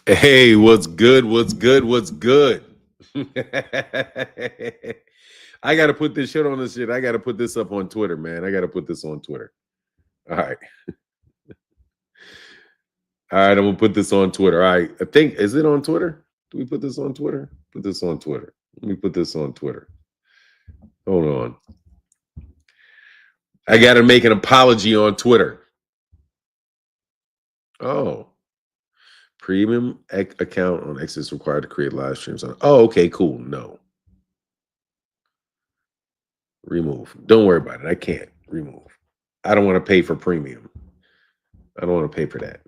Hey, what's good? What's good? What's good? I got to put this shit on this shit. I got to put this up on Twitter, man. I got to put this on Twitter. All right. All right. I'm going to put this on Twitter. All right. I think, is it on Twitter? Do we put this on Twitter? Put this on Twitter. Let me put this on Twitter. Hold on. I got to make an apology on Twitter. Oh. Premium account on X is required to create live streams on. Oh, okay, cool. No. Remove. Don't worry about it. I can't remove. I don't want to pay for premium. I don't want to pay for that.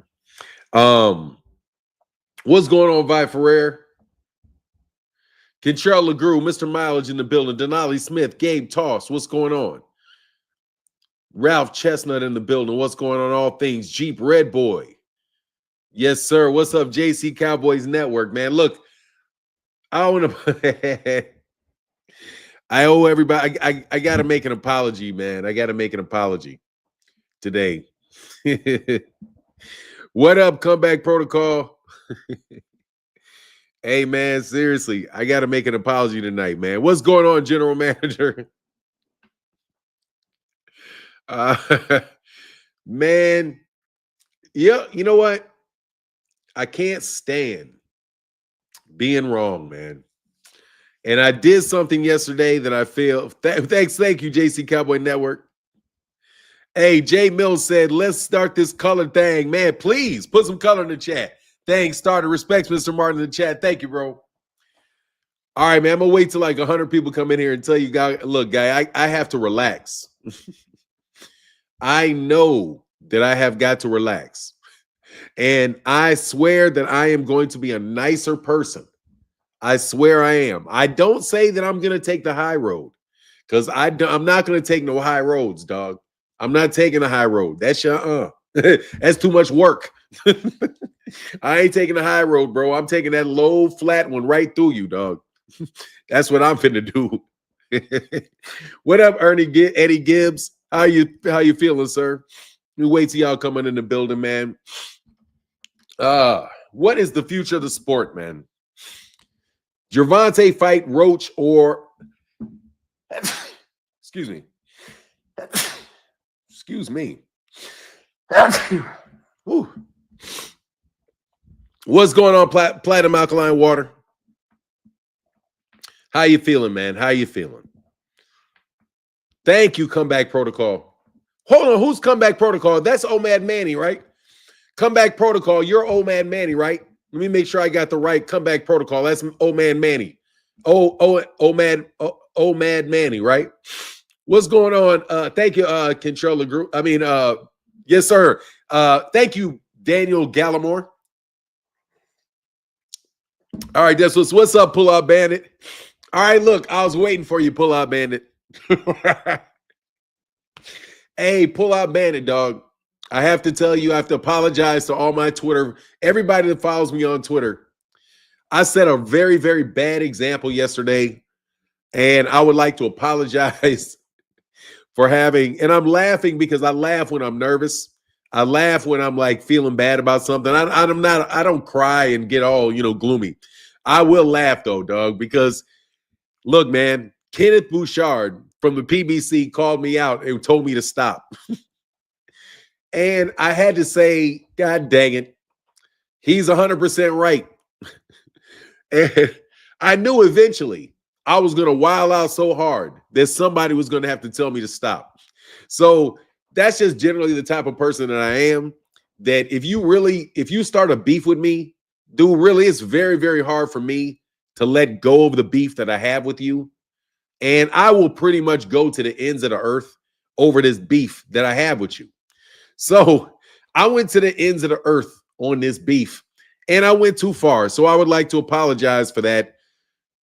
What's going on, Vi Ferrer? Kentrell LeGrew, Mr. Mileage in the building. Denali Smith, Gabe Toss. What's going on? Ralph Chestnut in the building. What's going on? All things Jeep Red Boy. Yes, sir. What's up, JC Cowboys Network, man? Look, I want to. I owe everybody. I got to make an apology, man. I got to make an apology today. What up, Comeback Protocol? Hey, man, seriously, I got to make an apology tonight, man. What's going on, General Manager? Man, yeah, you know what? I can't stand being wrong, man. And I did something yesterday that I feel. Thank you, JC Cowboy Network. Hey, Jay Mills said, let's start this color thing. Man, please put some color in the chat. Thanks, starter. Respects, Mr. Martin in the chat. Thank you, bro. All right, man. I'm going to wait till like 100 people come in here and tell you, guys, look, guy, I have to relax. I know that I have got to relax. And I swear that I am going to be a nicer person. I swear I am. I don't say that I'm going to take the high road because I'm not going to take no high roads, dog. I'm not taking the high road. That's that's too much work. I ain't taking the high road, bro. I'm taking that low, flat one right through you, dog. That's what I'm finna do. What up, Eddie Gibbs? How you feeling, sir? We wait till y'all coming in the building, man. What is the future of the sport, man? Gervonta fight Roach or excuse me. Excuse me. What's going on, Platinum Alkaline Water? How you feeling, man? How you feeling? Thank you, Comeback Protocol. Hold on, who's Comeback Protocol? That's Omad Manny, right? Comeback Protocol, you're Omad Manny, right? Let me make sure I got the right Comeback Protocol. That's Omad Manny. Omad Manny, right? What's going on? Thank you, Kentrell LeGrew. I mean, yes, sir. Thank you, Daniel Gallimore. All right, that's what's up, Pull Out Bandit. All right, look, I was waiting for you, Pull Out Bandit. Hey, Pull Out Bandit, dog. I have to tell you, I have to apologize to all my Twitter, everybody that follows me on Twitter. I set a very, very bad example yesterday, and I would like to apologize for having, and I'm laughing because I laugh when I'm nervous. I laugh when I'm like feeling bad about something. I don't cry and get all, gloomy. I will laugh though, dog, because look, man, Kenneth Bouchard from the PBC called me out and told me to stop. And I had to say, God dang it, he's 100% right. And I knew eventually I was going to wild out so hard that somebody was going to have to tell me to stop. So that's just generally the type of person that I am, that if you start a beef with me, dude, really, it's very, very hard for me to let go of the beef that I have with you. And I will pretty much go to the ends of the earth over this beef that I have with you. So I went to the ends of the earth on this beef, and I went too far. So I would like to apologize for that.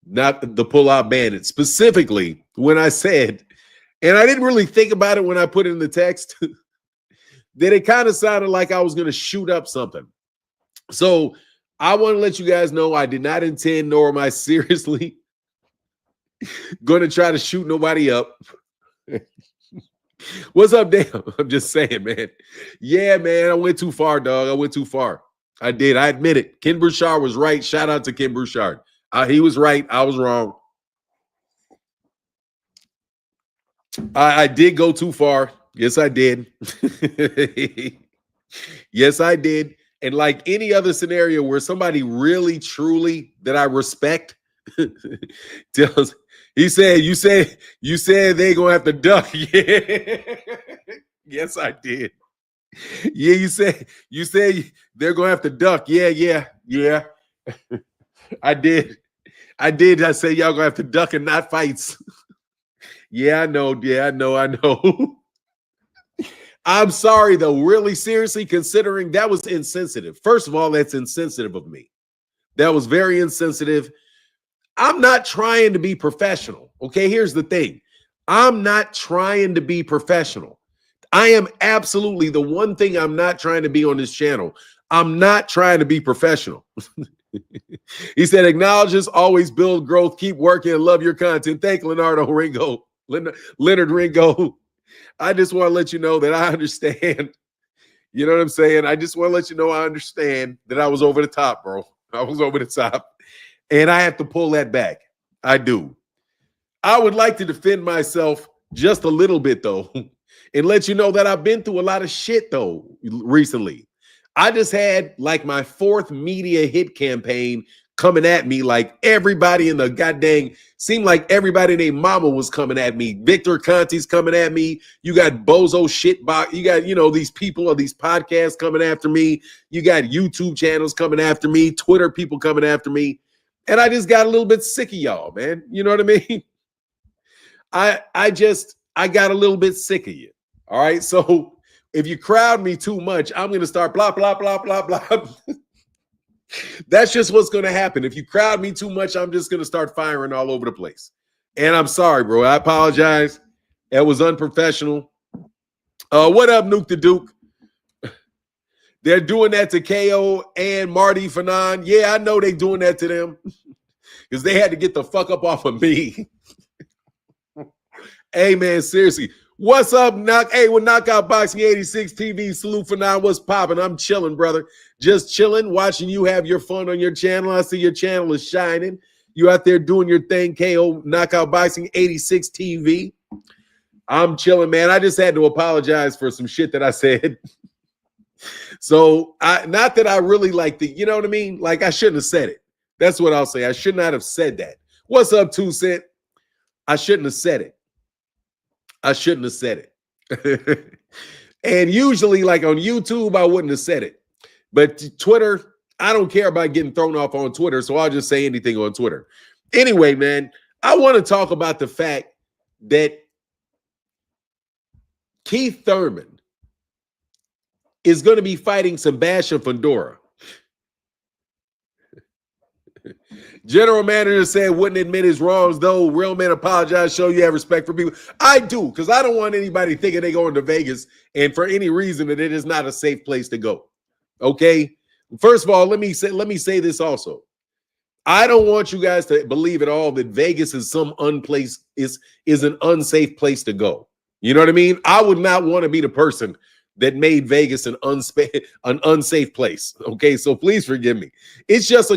Not the Pull Out Bandit, specifically when I said, and I didn't really think about it when I put it in the text, that it kind of sounded like I was going to shoot up something. So I want to let you guys know I did not intend, nor am I seriously going to try to shoot nobody up. What's up, Dan? I'm just saying, man. Yeah, man, I went too far, dog. I went too far. I did. I admit it. Ken Bouchard was right. Shout out to Ken Bouchard. He was right. I was wrong. I did go too far. Yes, I did. Yes, I did. And like any other scenario where somebody really, truly that I respect tells, he said, you said they gonna have to duck. Yeah. Yes, I did. Yeah, you said they're gonna have to duck. Yeah. I did. I said y'all gonna have to duck and not fights. Yeah, I know. I know. I'm sorry though, really seriously, considering that was insensitive. First of all, that's insensitive of me. That was very insensitive. I'm not trying to be professional. Okay, here's the thing. I'm not trying to be professional. I am absolutely the one thing I'm not trying to be on this channel. I'm not trying to be professional. He said, acknowledges, always build growth, keep working, and love your content. Thank Leonardo Ringo, Leonard Ringo. I just want to let you know that I understand. You know what I'm saying? I just want to let you know I understand that I was over the top, bro. I was over the top. And I have to pull that back. I do. I would like to defend myself just a little bit, though, and let you know that I've been through a lot of shit, though, recently. I just had like my 4th media hit campaign coming at me. Like everybody in the goddamn, seemed like everybody named mama was coming at me. Victor Conti's coming at me. You got bozo shitbox. You got, these people or these podcasts coming after me. You got YouTube channels coming after me. Twitter people coming after me. And I just got a little bit sick of y'all, man. You know what I mean? I got a little bit sick of you. All right. So if you crowd me too much, I'm going to start blah, blah, blah, blah, blah. That's just what's going to happen. If you crowd me too much, I'm just going to start firing all over the place. And I'm sorry, bro. I apologize. That was unprofessional. What up, Nuke the Duke? They're doing that to KO and Marty Fanon. Yeah, I know they're doing that to them because they had to get the fuck up off of me. Hey, man, seriously. What's up, with Knockout Boxing 86 TV, salute for now. What's popping? I'm chilling, brother. Just chilling, watching you have your fun on your channel. I see your channel is shining. You out there doing your thing, KO Knockout Boxing 86 TV. I'm chilling, man. I just had to apologize for some shit that I said. So, not that I really like you know what I mean? Like, I shouldn't have said it. That's what I'll say. I should not have said that. What's up, 2 Cent? I shouldn't have said it. I shouldn't have said it. And usually, like on YouTube, I wouldn't have said it. But Twitter, I don't care about getting thrown off on Twitter, so I'll just say anything on Twitter. Anyway, man, I want to talk about the fact that Keith Thurman is going to be fighting Sebastian Fendor. General manager said wouldn't admit his wrongs, though. Real men apologize, show you have respect for people. I do, because I don't want anybody thinking they going to Vegas and for any reason that it is not a safe place to go. Okay? First of all, let me say this also. I don't want you guys to believe at all that Vegas is some is an unsafe place to go. You know what I mean? I would not want to be the person that made Vegas an unsafe place. Okay, so please forgive me. It's just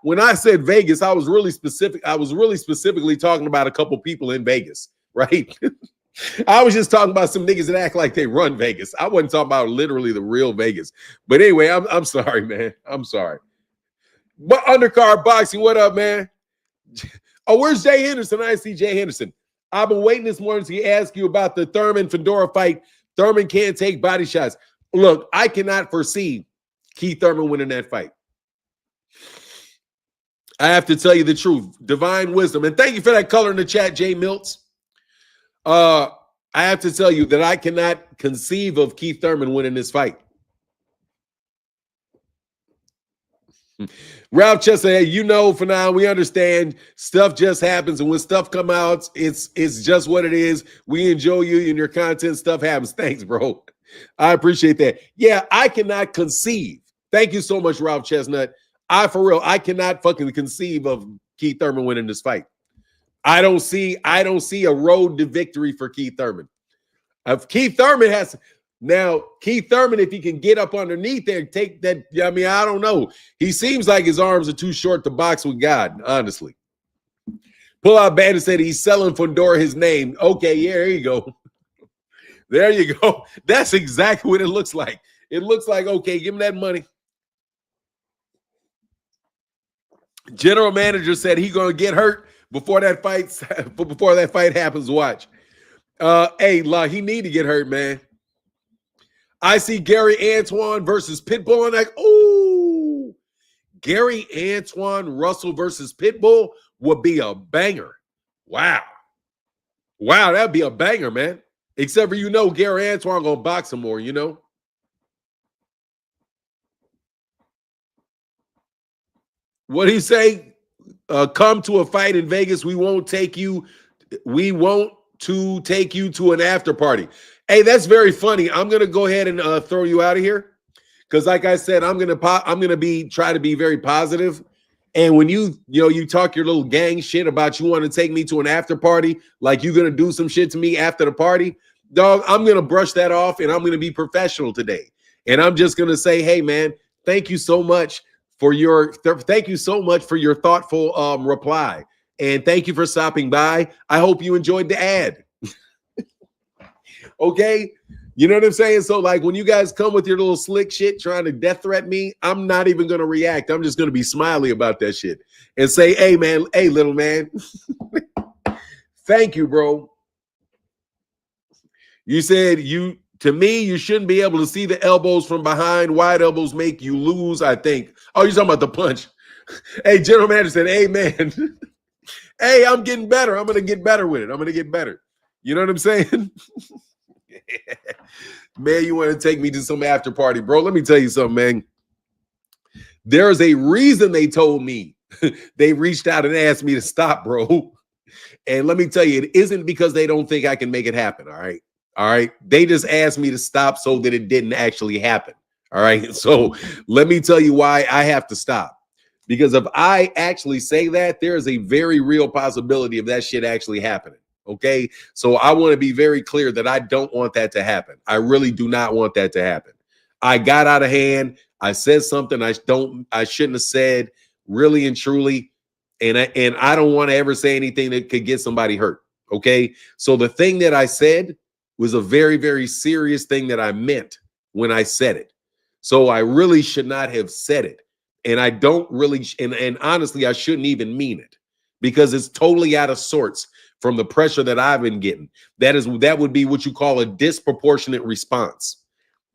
when I said Vegas, I was really specific. I was really specifically talking about a couple people in Vegas, right? I was just talking about some niggas that act like they run Vegas. I wasn't talking about literally the real Vegas. But anyway, I'm sorry, man. I'm sorry. But undercard boxing, what up, man? Oh, where's Jay Henderson? I see Jay Henderson. I've been waiting this morning to ask you about the Thurman Fendor fight. Thurman can't take body shots. Look, I cannot foresee Keith Thurman winning that fight. I have to tell you the truth. Divine wisdom. And thank you for that color in the chat, Jay Miltz. I have to tell you that I cannot conceive of Keith Thurman winning this fight. Ralph Chester, hey, you know, for now, we understand stuff just happens. And when stuff come out, it's just what it is. We enjoy you and your content. Stuff happens. Thanks, bro. I appreciate that. Yeah, I cannot conceive. Thank you so much, Ralph Chestnut. For real, I cannot fucking conceive of Keith Thurman winning this fight. I don't see a road to victory for Keith Thurman. If Keith Thurman Now, Keith Thurman, if he can get up underneath there and take that, I mean, I don't know. He seems like his arms are too short to box with God, honestly. Pull out Bandit said he's selling Fendor his name. Okay, yeah, there you go. There you go. That's exactly what it looks like. It looks like, okay, give him that money. General manager said he's going to get hurt before that fight happens. Watch. Hey, La, he need to get hurt, man. I see Gary Antoine versus Pitbull, and like, ooh, Gary Antoine Russell versus Pitbull would be a banger. Wow. Wow, that'd be a banger, man. Except for, Gary Antoine gonna box him more, What do you say? Come to a fight in Vegas. We won't take you to an after party. Hey, that's very funny. I'm gonna go ahead and throw you out of here because, like I said, I'm gonna try to be very positive. And when you talk your little gang shit about you want to take me to an after party, like you're gonna do some shit to me after the party, dog, I'm gonna brush that off and I'm gonna be professional today. And I'm just gonna say, hey man, thank you so much for your thoughtful reply. And thank you for stopping by. I hope you enjoyed the ad. Okay. You know what I'm saying? So like when you guys come with your little slick shit trying to death threat me, I'm not even going to react. I'm just going to be smiley about that shit and say, hey man, hey little man. Thank you, bro. You said to me, you shouldn't be able to see the elbows from behind. Wide elbows make you lose, I think. Oh, you're talking about the punch. Hey, general manager said, hey man, hey, I'm getting better. I'm going to get better with it. I'm going to get better. You know what I'm saying? Man, you want to take me to some after party, bro? Let me tell you something, man. There's a reason they told me. They reached out and asked me to stop, bro. And let me tell you, it isn't because they don't think I can make it happen, all right? All right? They just asked me to stop so that it didn't actually happen, all right? So let me tell you why I have to stop. Because if I actually say that, there is a very real possibility of that shit actually happening. Okay, so I want to be very clear that I don't want that to happen. I really do not want that to happen. I got out of hand. I said something I shouldn't have said, really and truly, and I don't want to ever say anything that could get somebody hurt. Okay, so the thing that I said was a very, very serious thing that I meant when I said it. So I really should not have said it, and I don't really, and honestly, I shouldn't even mean it because it's totally out of sorts from the pressure that I've been getting. That would be what you call a disproportionate response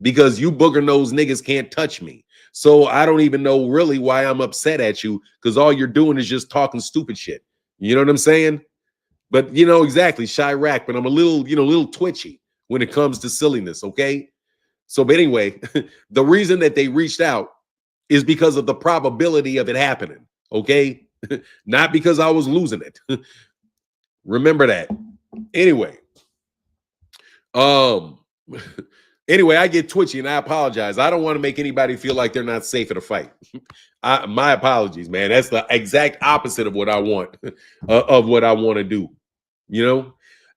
because you booger nose niggas can't touch me. So I don't even know really why I'm upset at you because all you're doing is just talking stupid shit. You know what I'm saying? But exactly, Chirac, but I'm a little twitchy when it comes to silliness, okay? So, but anyway, the reason that they reached out is because of the probability of it happening, okay? Not because I was losing it. Remember that. Anyway, anyway, I get twitchy and I apologize. I don't want to make anybody feel like they're not safe at a fight. My apologies, man. That's the exact opposite of what I want, to do.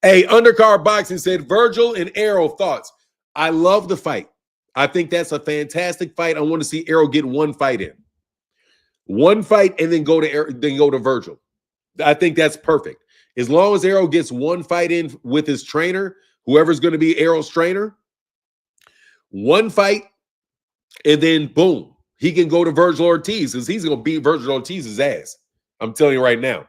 Hey, Undercard Boxing said Virgil and Arrow thoughts. I love the fight. I think that's a fantastic fight. I want to see Arrow get one fight in, and then go to Virgil. I think that's perfect. As long as Arrow gets one fight in with his trainer, whoever's going to be Arrow's trainer, one fight, and then boom, he can go to Virgil Ortiz because he's going to beat Virgil Ortiz's ass. I'm telling you right now.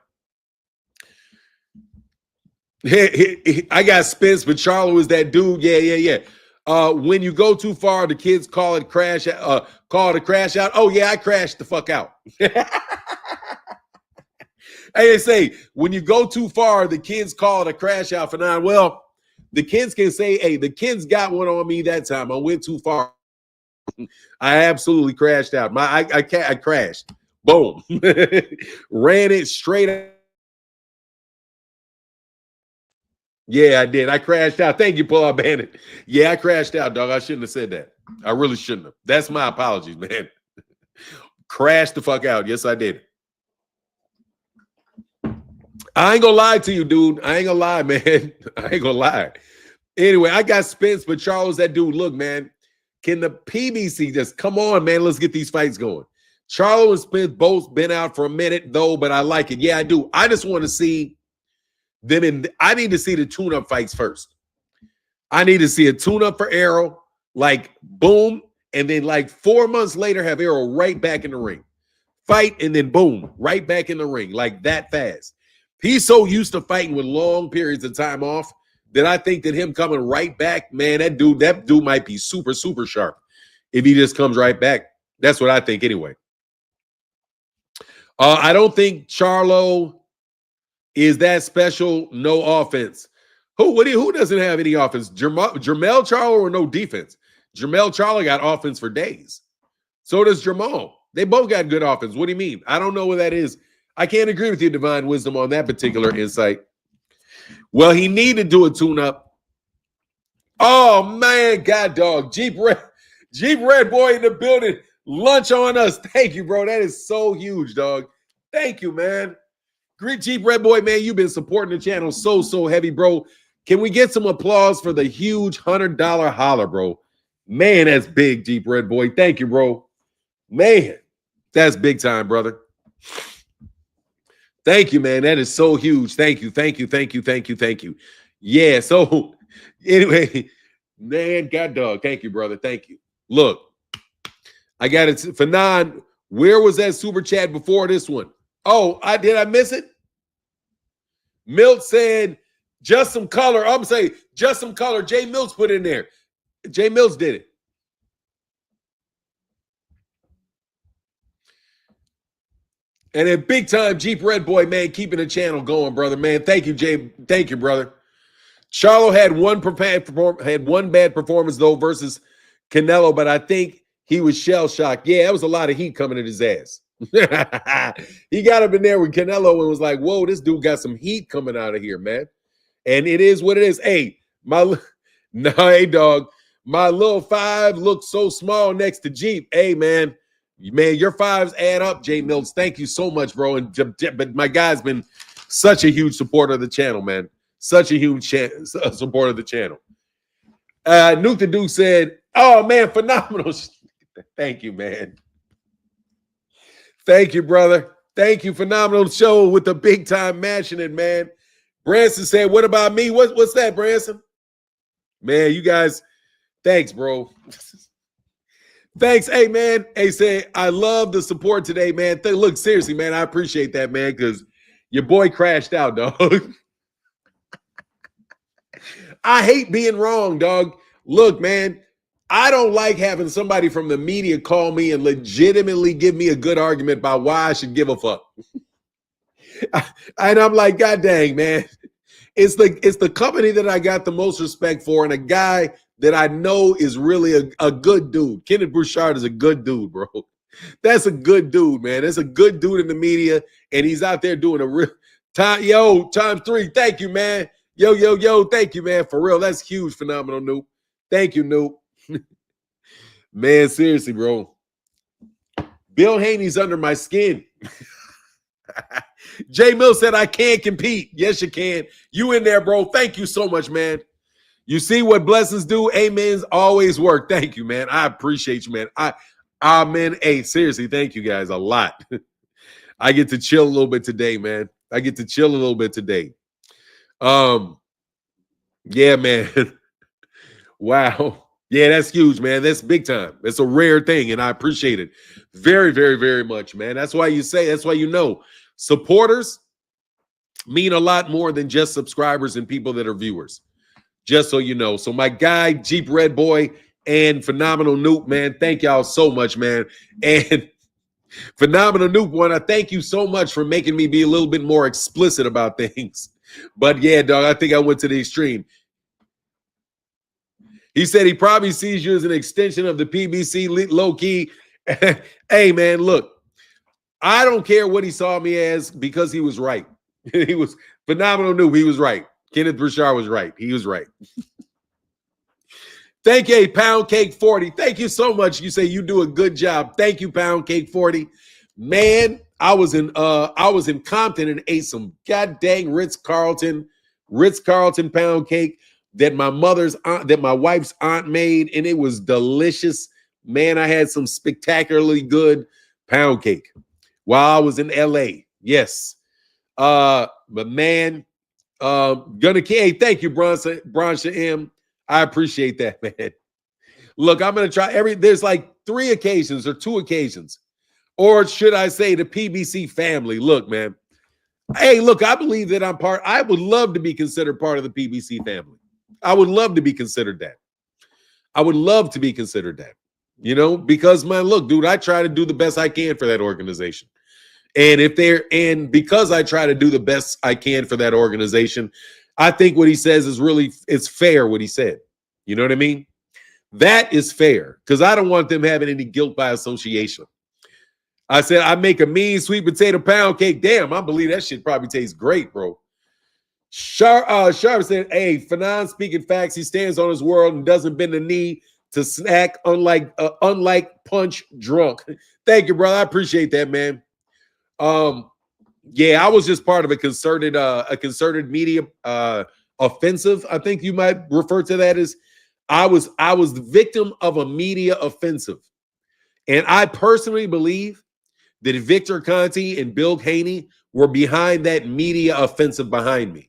I got Spence, but Charlo is that dude. Yeah. When you go too far, the kids call it crash. Call it a crash out. Oh yeah, I crashed the fuck out. Hey, they say when you go too far, the kids call it a crash out for 9. Well, the kids can say, hey, the kids got one on me that time. I went too far. I absolutely crashed out. I crashed. Boom. Ran it straight out. Yeah, I did. I crashed out. Thank you, Paul Bandit. Yeah, I crashed out, dog. I shouldn't have said that. I really shouldn't have. That's my apologies, man. Crashed the fuck out. Yes, I did. I ain't gonna lie to you, dude. I ain't gonna lie, man. I ain't gonna lie. Anyway, I got Spence, but Charlo's that dude. Look, man, can the PBC just come on, man? Let's get these fights going. Charlo and Spence both been out for a minute, though, but I like it. Yeah, I do. I just want to see them in. I need to see the tune-up fights first. I need to see a tune-up for Errol, like boom, and then like 4 months later have Errol right back in the ring. Fight, and then boom, right back in the ring, like that fast. He's so used to fighting with long periods of time off that I think that him coming right back, man, that dude might be super, super sharp if he just comes right back. That's what I think anyway. I don't think Charlo is that special. No offense. Who doesn't have any offense? Jermell Charlo or no defense? Jermell Charlo got offense for days. So does Jamal. They both got good offense. What do you mean? I don't know what that is. I can't agree with you, Divine Wisdom, on that particular insight. Well, he needed to do a tune-up. Oh, man, God dog. Jeep Red Boy in the building. Lunch on us. Thank you, bro. That is so huge, dog. Thank you, man. Great Jeep Red Boy, man. You've been supporting the channel so heavy, bro. Can we get some applause for the huge $100 holler, bro? Man, that's big, Jeep Red Boy. Thank you, bro. Man, that's big time, brother. Thank you, man. That is so huge. Thank you. Yeah, so anyway, man, God dog. Thank you, brother. Thank you. Look, I got it. Fanon, where was that super chat before this one? Oh, did I miss it? Milt said, just some color. I'm saying, just some color. Jay Mills put in there. Jay Mills did it. And then big time Jeep Red Boy, man, keeping the channel going, brother, man. Thank you, Jay. Thank you, brother. Charlo had one bad performance, though, versus Canelo, but I think he was shell-shocked. Yeah, that was a lot of heat coming at his ass. He got up in there with Canelo and was like, whoa, this dude got some heat coming out of here, man. And it is what it is. Hey, hey, dog, my little 5 looks so small next to Jeep. Hey, man, your 5s add up, Jay Mills. Thank you so much, bro. But my guy's been such a huge supporter of the channel, man. Such a huge supporter of the channel. Nuke the Duke said, oh, man, phenomenal. Thank you, man. Thank you, brother. Thank you. Phenomenal show with the big time matching it, man. Branson said, what about me? What's that, Branson? Man, you guys, thanks, bro. Thanks. Hey, man. Hey, say, I love the support today, man. Look, seriously, man, I appreciate that, man, because your boy crashed out, dog. I hate being wrong, dog. Look, man, I don't like having somebody from the media call me and legitimately give me a good argument about why I should give a fuck. And I'm like, God dang, man. It's the company that I got the most respect for, and a guy that I know is really a good dude. Kenneth Bouchard is a good dude, bro. That's a good dude, man. That's a good dude in the media, and he's out there doing a real time. Yo, times 3. Thank you, man. Yo. Thank you, man. For real, that's huge, phenomenal, Noop. Thank you, Noop. Man, seriously, bro. Bill Haney's under my skin. Jay Mill said, I can't compete. Yes, you can. You in there, bro. Thank you so much, man. You see what blessings do? Amens always work. Thank you, man. I appreciate you, man. Man. Hey, seriously, thank you guys a lot. I get to chill a little bit today, man. I get to chill a little bit today. Yeah, man. Wow. Yeah, that's huge, man. That's big time. That's a rare thing, and I appreciate it very, very, very much, man. That's why you know, supporters mean a lot more than just subscribers and people that are viewers, just so you know. So my guy, Jeep Red Boy and Phenomenal Noop, man, thank y'all so much, man. And Phenomenal Noop, one, I thank you so much for making me be a little bit more explicit about things. But yeah, dog, I think I went to the extreme. He said he probably sees you as an extension of the PBC, low-key. Hey, man, look, I don't care what he saw me as because he was right. He was Phenomenal Noob. He was right. Kenneth Bouchard was right. He was right. Thank you, Pound Cake 40. Thank you so much. You say you do a good job. Thank you, Pound Cake 40. Man, I was in Compton and ate some god dang Ritz-Carlton pound cake. that my wife's aunt made, and it was delicious. Man, I had some spectacularly good pound cake while I was in LA. Yes. But man, hey, thank you, Broncha M. I appreciate that, man. Look, I'm gonna try there's like 3 occasions or 2 occasions, or should I say the PBC family. Look, man. Hey, look, I believe that I would love to be considered part of the PBC family. I would love to be considered that. I would love to be considered that. You know, because man, look, dude, I try to do the best I can for that organization. And because I try to do the best I can for that organization, I think what he says is it's fair what he said. You know what I mean? That is fair because I don't want them having any guilt by association. I said, I make a mean sweet potato pound cake. Damn, I believe that shit probably tastes great, bro. Sharp said, hey, Fanon speaking facts. He stands on his word and doesn't bend the knee to snack, unlike punch drunk. Thank you, brother. I appreciate that, man. Yeah, I was just part of a concerted media offensive. I think you might refer to that as I was the victim of a media offensive. And I personally believe that Victor Conte and Bill Haney were behind that media offensive behind me.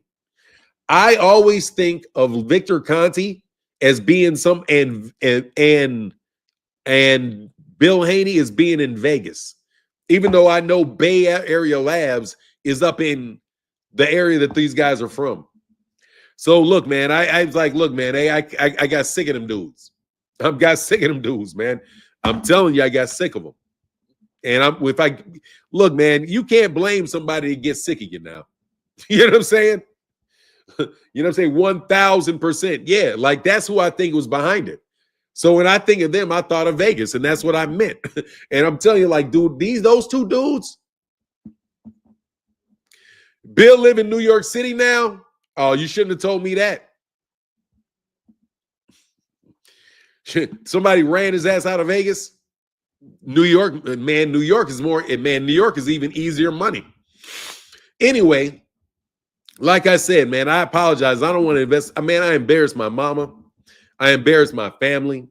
I always think of Victor Conte as being and Bill Haney as being in Vegas, even though I know Bay Area Labs is up in the area that these guys are from. So look, man, I was like, look, man, hey, I got sick of them dudes. I got sick of them dudes, man. I'm telling you, I got sick of them. And look, man, you can't blame somebody to get sick of you now. You know what I'm saying? You know what I'm saying? 1,000%. Yeah, like that's who I think was behind it. So when I think of them, I thought of Vegas, and that's what I meant. And I'm telling you, like, dude, those 2 dudes. Bill live in New York City now. Oh, you shouldn't have told me that. Somebody ran his ass out of Vegas. New York, man, New York is New York is even easier money. Anyway, like I said, man, I apologize. I don't want to invest. Man, I embarrassed my mama. I embarrassed my family.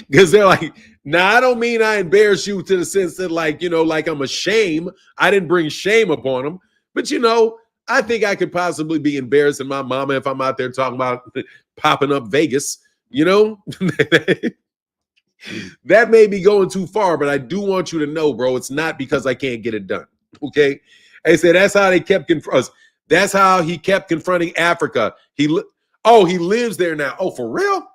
Because they're like, nah, I don't mean I embarrass you to the sense that, like, you know, like I'm a shame. I didn't bring shame upon them. But, you know, I think I could possibly be embarrassing my mama if I'm out there talking about popping up Vegas, you know? That may be going too far, but I do want you to know, bro, it's not because I can't get it done. Okay? They said that's how they kept us. That's how he kept confronting Africa. He lives there now. Oh, for real?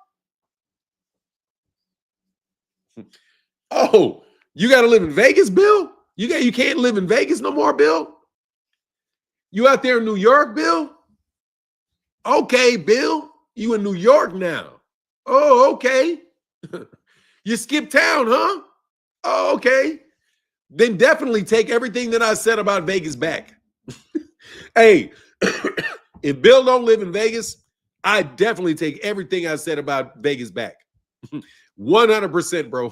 Oh, you got to live in Vegas, Bill? You can't live in Vegas no more, Bill? You out there in New York, Bill? Okay, Bill. You in New York now. Oh, okay. You skipped town, huh? Oh, okay. Then definitely take everything that I said about Vegas back. Hey, if Bill don't live in Vegas, I definitely take everything I said about Vegas back. 100%, bro.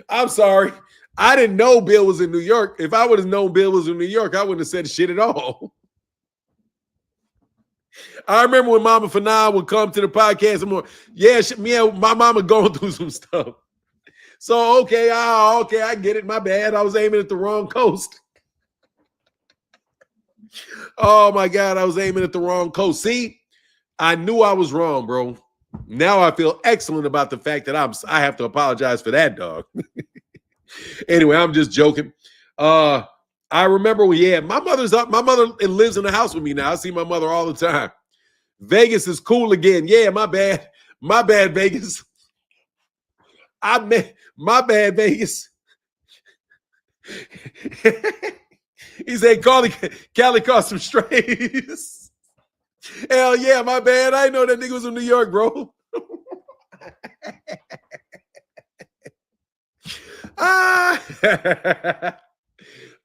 I'm sorry. I didn't know Bill was in New York. If I would have known Bill was in New York, I wouldn't have said shit at all. I remember when Mama Fanon would come to the podcast. My mama going through some stuff. So, okay, I get it. My bad. I was aiming at the wrong coast. Oh, my God. I was aiming at the wrong coast. See, I knew I was wrong, bro. Now I feel excellent about the fact that I have to apologize for that, dog. Anyway, I'm just joking. I remember, my mother's up. My mother lives in the house with me now. I see my mother all the time. Vegas is cool again. Yeah, my bad. My bad, Vegas. My bad, Vegas. He said, Cali caught some strays. Hell yeah, my bad. I didn't know that nigga was from New York, bro.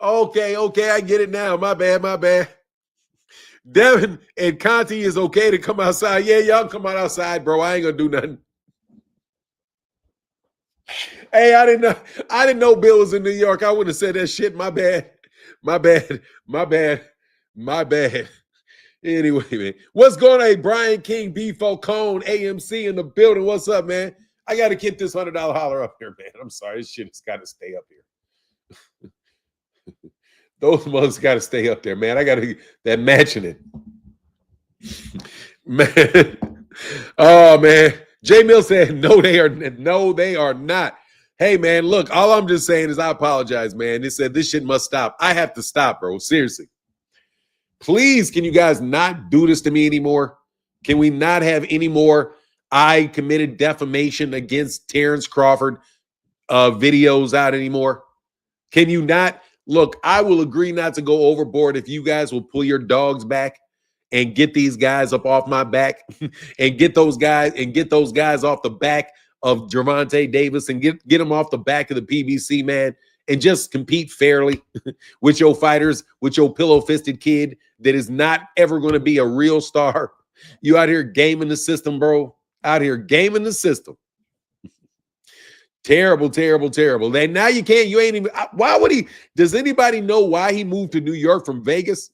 Okay, I get it now. My bad. Devin and Conti is okay to come outside. Yeah, y'all come on outside, bro. I ain't gonna do nothing. Hey, I didn't know Bill was in New York. I wouldn't have said that shit. My bad. Anyway, man. What's going on? Hey, Brian King, B. Falcone, AMC in the building. What's up, man? I got to get this $100 holler up here, man. I'm sorry. This shit has got to stay up here. Those mugs got to stay up there, man. I got to that matching it. Man. Oh, man. J Mill said, no, they are not. Hey, man, look, all I'm just saying is I apologize, man. They said this shit must stop. I have to stop, bro. Seriously. Please, can you guys not do this to me anymore? Can we not have any more I committed defamation against Terrence Crawford videos out anymore? Can you not? Look, I will agree not to go overboard if you guys will pull your dogs back and get these guys up off my back and get those guys off the back of Gervonta Davis and get them off the back of the PBC, man, and just compete fairly with your fighters, with your pillow-fisted kid that is not ever going to be a real star. You out here gaming the system, bro. Out here gaming the system. Terrible, terrible, terrible. And now you can't, you ain't even, why would he, does anybody know why he moved to New York from Vegas?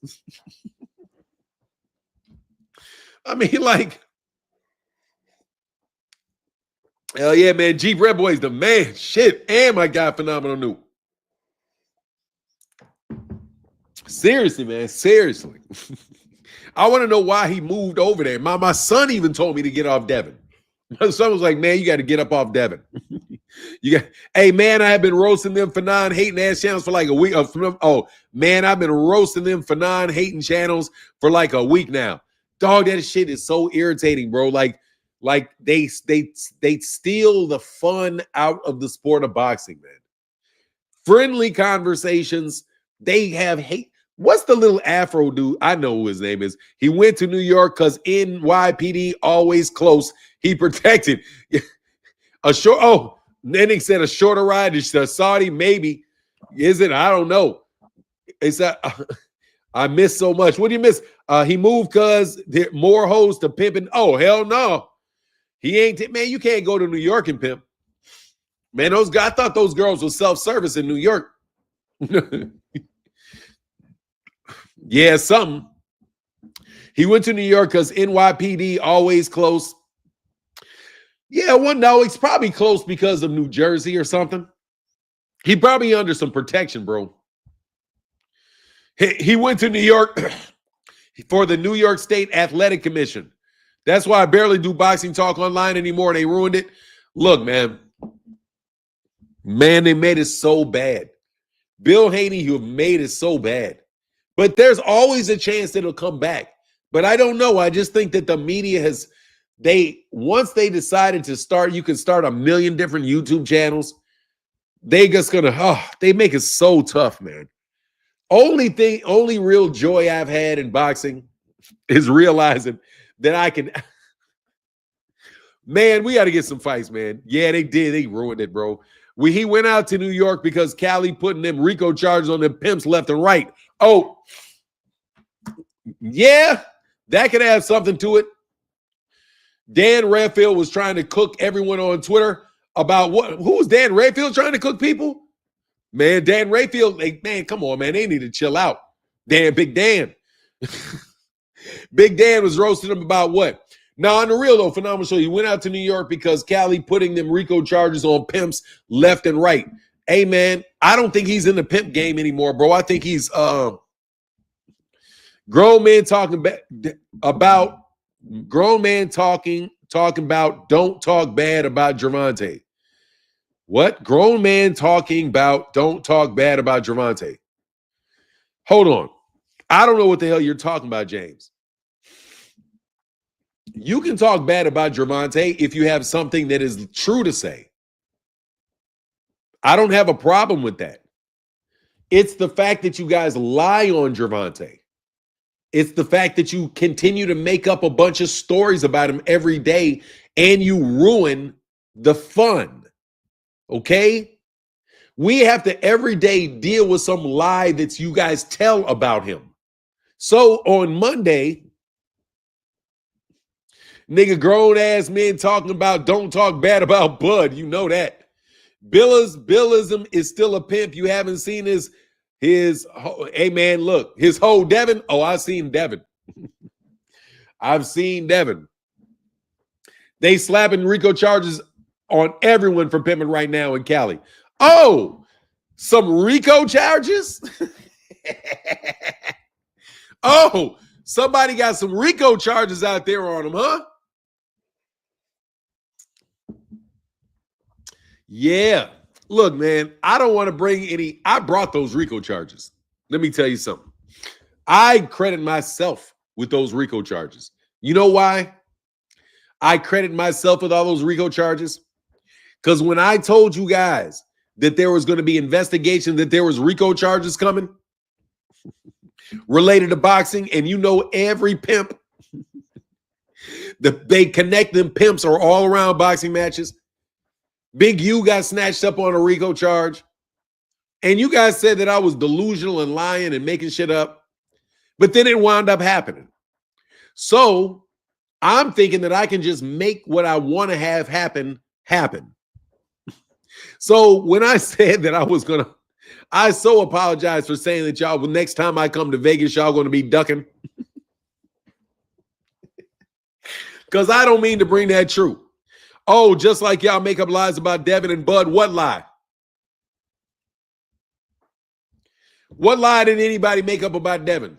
I mean, like, hell yeah, man. Jeep Red Boy's the man. Shit. And my guy, Phenomenal New. Seriously, man. Seriously. I want to know why he moved over there. My son even told me to get off Devin. My son was like, man, you got to get up off Devin. Hey, man, I have been roasting them for non-hating ass channels for like a week. Oh, man, I've been roasting them for non-hating channels for like a week now. Dog, that shit is so irritating, bro. Like they steal the fun out of the sport of boxing, man. Friendly conversations. They have hate. What's the little Afro dude? I know who his name is. He went to New York because NYPD always close. He protected a short. Oh, then he said a shorter ride to Saudi. Maybe is it? I don't know. It's I missed so much. What do you miss? He moved because there more hoes to pimping. Oh, hell no. He ain't, man, you can't go to New York and pimp. Man, those guys, I thought those girls were self-service in New York. Yeah, something. He went to New York because NYPD always close. Yeah, well, no, it's probably close because of New Jersey or something. He probably under some protection, bro. He went to New York for the New York State Athletic Commission. That's why I barely do boxing talk online anymore. They ruined it. Look, man. Man, they made it so bad. Bill Haney, you have made it so bad. But there's always a chance that it'll come back. But I don't know. I just think that the media has, once they decided to start, you can start a million different YouTube channels. They just gonna, they make it so tough, man. Only real joy I've had in boxing is realizing that I can. Man, we got to get some fights, man. Yeah, they did. They ruined it, bro. He went out to New York because Cali putting them RICO charges on them pimps left and right. Oh, yeah, that could have something to it. Dan Redfield was trying to cook everyone on Twitter about what? Who was Dan Redfield trying to cook people? Man, Dan Redfield, man, come on, man. They need to chill out. Big Dan. Big Dan was roasting him about what? Now, on the real, though, Phenomenal Show, he went out to New York because Cali putting them RICO charges on pimps left and right. Hey, man, I don't think he's in the pimp game anymore, bro. I think he's grown man talking about grown man talking about don't talk bad about Gervonta. What? Grown man talking about don't talk bad about Gervonta. Hold on. I don't know what the hell you're talking about, James. You can talk bad about Gervonta if you have something that is true to say. I don't have a problem with that. It's the fact that you guys lie on Gervonta. It's the fact that you continue to make up a bunch of stories about him every day and you ruin the fun. Okay? We have to every day deal with some lie that you guys tell about him. So on Monday, nigga, grown ass men talking about don't talk bad about Bud. You know that. Billism is still a pimp. You haven't seen his hey man, look, his whole Devin. Oh, I seen Devin. I've seen Devin. They slapping RICO charges on everyone for pimping right now in Cali. Oh, some RICO charges? Oh, somebody got some RICO charges out there on them, huh? Yeah. Look, man, I don't want to bring any. I brought those RICO charges. Let me tell you something. I credit myself with those RICO charges. You know why? I credit myself with all those RICO charges because when I told you guys that there was going to be investigation, that there was RICO charges coming related to boxing, and you know every pimp, they connect them pimps are all around boxing matches. Big U got snatched up on a RICO charge. And you guys said that I was delusional and lying and making shit up. But then it wound up happening. So I'm thinking that I can just make what I want to have happen. So when I said that I was going to, I so apologize for saying that y'all, next time I come to Vegas, y'all going to be ducking. Because I don't mean to bring that true. Oh, just like y'all make up lies about Devin and Bud. What lie? What lie did anybody make up about Devin?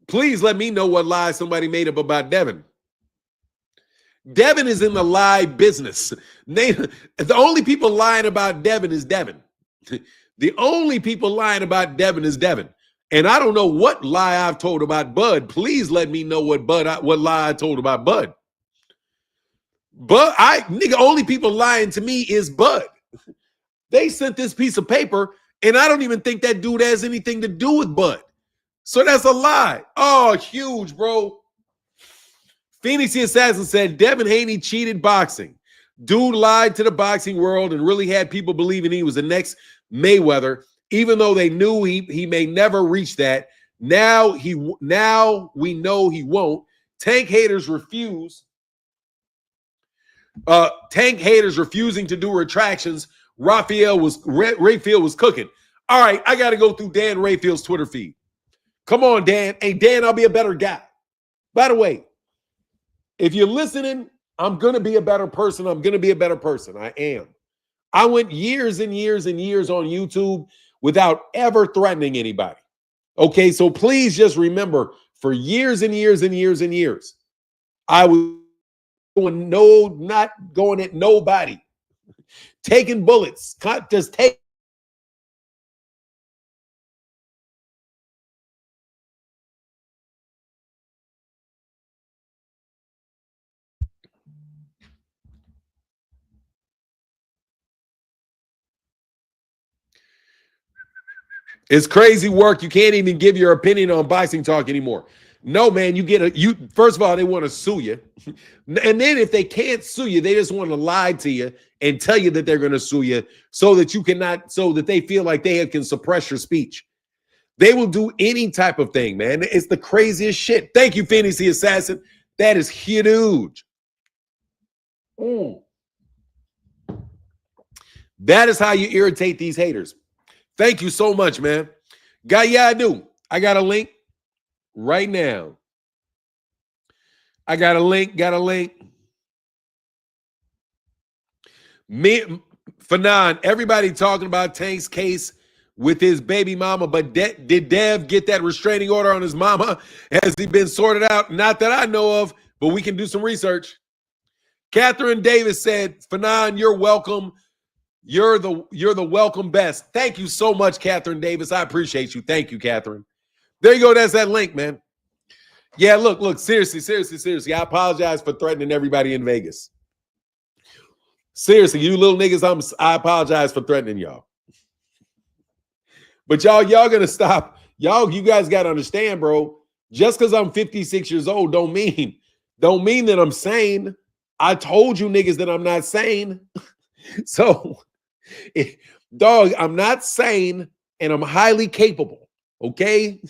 Please let me know what lie somebody made up about Devin. Devin is in the lie business. The only people lying about Devin is Devin. The only people lying about Devin is Devin. And I don't know what lie I've told about Bud. Please let me know what lie I told about Bud. But only people lying to me is Bud. They sent this piece of paper, and I don't even think that dude has anything to do with Bud. So that's a lie. Oh, huge, bro. Phoenix the Assassin said, Devin Haney cheated boxing. Dude lied to the boxing world and really had people believing he was the next Mayweather, even though they knew he may never reach that. Now we know he won't. Tank haters refusing to do retractions. Rayfield was cooking. All right, I got to go through Dan Rayfield's Twitter feed. Come on, Dan. Hey, Dan, I'll be a better guy. By the way, if you're listening, I'm going to be a better person. I am. I went years and years and years on YouTube without ever threatening anybody. Okay, so please just remember, for years and years and years and years, I was not going at nobody. Taking bullets, just take. It's crazy work. You can't even give your opinion on boxing talk anymore. No, man, first of all, they want to sue you. And then if they can't sue you, they just want to lie to you and tell you that they're going to sue you so that they feel like they can suppress your speech. They will do any type of thing, man. It's the craziest shit. Thank you, Phoenix the Assassin. That is huge. That is how you irritate these haters. Thank you so much, man. Yeah, I do. I got a link right now. I got a link. Fanon, everybody talking about Tank's case with his baby mama, but did Dev get that restraining order on his mama? Has he been sorted out? Not that I know of, but we can do some research. Catherine Davis said, Fanon, you're welcome. You're the welcome best. Thank you so much, Catherine Davis. I appreciate you. Thank you, Catherine. There you go. That's that link, man. Yeah, look, seriously. I apologize for threatening everybody in Vegas. Seriously, you little niggas, I apologize for threatening y'all. But y'all gonna stop. You guys gotta understand, bro. Just because I'm 56 years old don't mean that I'm sane. I told you niggas that I'm not sane. So, dog, I'm not sane and I'm highly capable. Okay?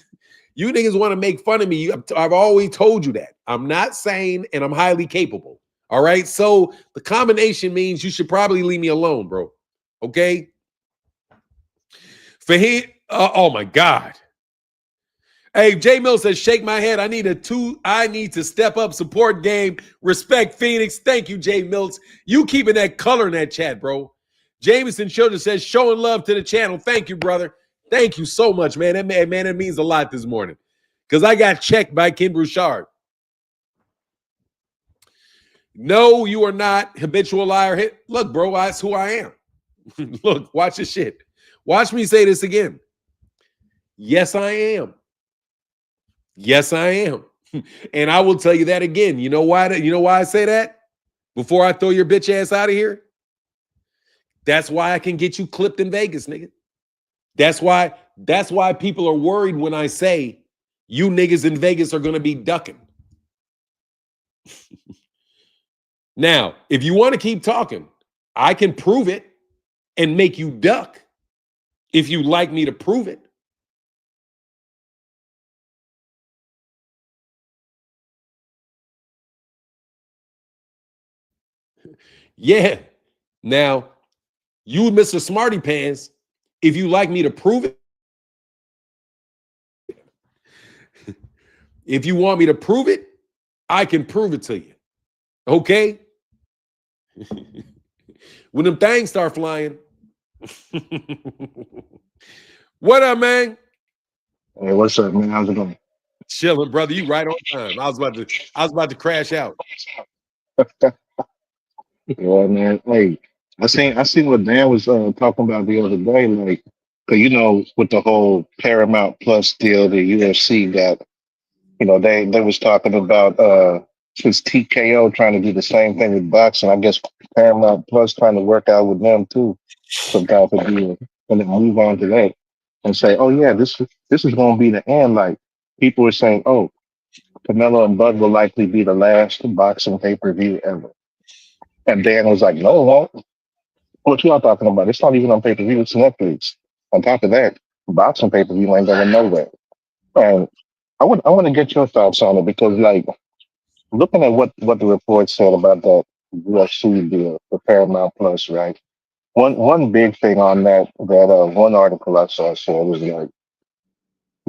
You niggas want to make fun of me. I've always told you that. I'm not sane and I'm highly capable. All right? So the combination means you should probably leave me alone, bro. Okay? Oh my God. Hey, J Mill says, shake my head. I need to step up support game. Respect Phoenix. Thank you, J Mills. You keeping that color in that chat, bro. Jameson Children says, showing love to the channel. Thank you, brother. Thank you so much, man. It means a lot this morning. Because I got checked by Ken Brouchard. No, you are not habitual liar. Look, bro, that's who I am. Look, watch this shit. Watch me say this again. Yes, I am. Yes, I am. And I will tell you that again. You know why? You know why I say that? Before I throw your bitch ass out of here? That's why I can get you clipped in Vegas, nigga. That's why people are worried when I say you niggas in Vegas are going to be ducking. Now, if you want to keep talking, I can prove it and make you duck if you'd like me to prove it. Yeah. Now, you, Mr. Smarty Pants, if you like me to prove it, if you want me to prove it, I can prove it to you. Okay? When them things start flying. What up, man? Hey, what's up, man? How's it going? Chilling, brother. You right on time. I was about to crash out. Yeah, man. Hey, I seen what Dan was talking about the other day, like, 'cause with the whole Paramount Plus deal, the UFC got, they was talking about since TKO trying to do the same thing with boxing. I guess Paramount Plus trying to work out with them too, some type of deal, and then move on to that and say, oh yeah, this is going to be the end. Like people were saying, oh, Canelo and Bud will likely be the last boxing pay-per-view ever. And Dan was like, no, it won't. What y'all talking about? It's not even on pay-per-view, it's Netflix. On top of that, boxing pay-per-view ain't going nowhere. And I want to get your thoughts on it because like looking at what the report said about that UFC deal for Paramount Plus, right? One big thing on that one article I saw said was like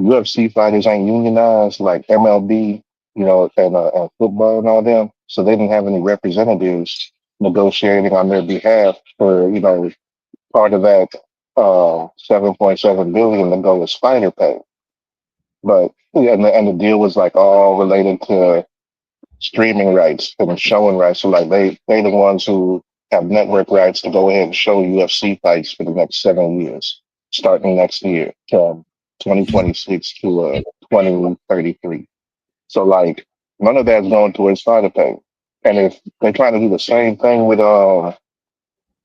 UFC fighters ain't unionized like MLB, and football and all them. So they didn't have any representatives negotiating on their behalf for, part of that 7.7 billion to go as fighter pay. But yeah, and the deal was like all related to streaming rights and showing rights. So like they the ones who have network rights to go ahead and show UFC fights for the next 7 years, starting next year, from 2026 to 2033. So like none of that's going towards fighter pay. And if they're trying to do the same thing with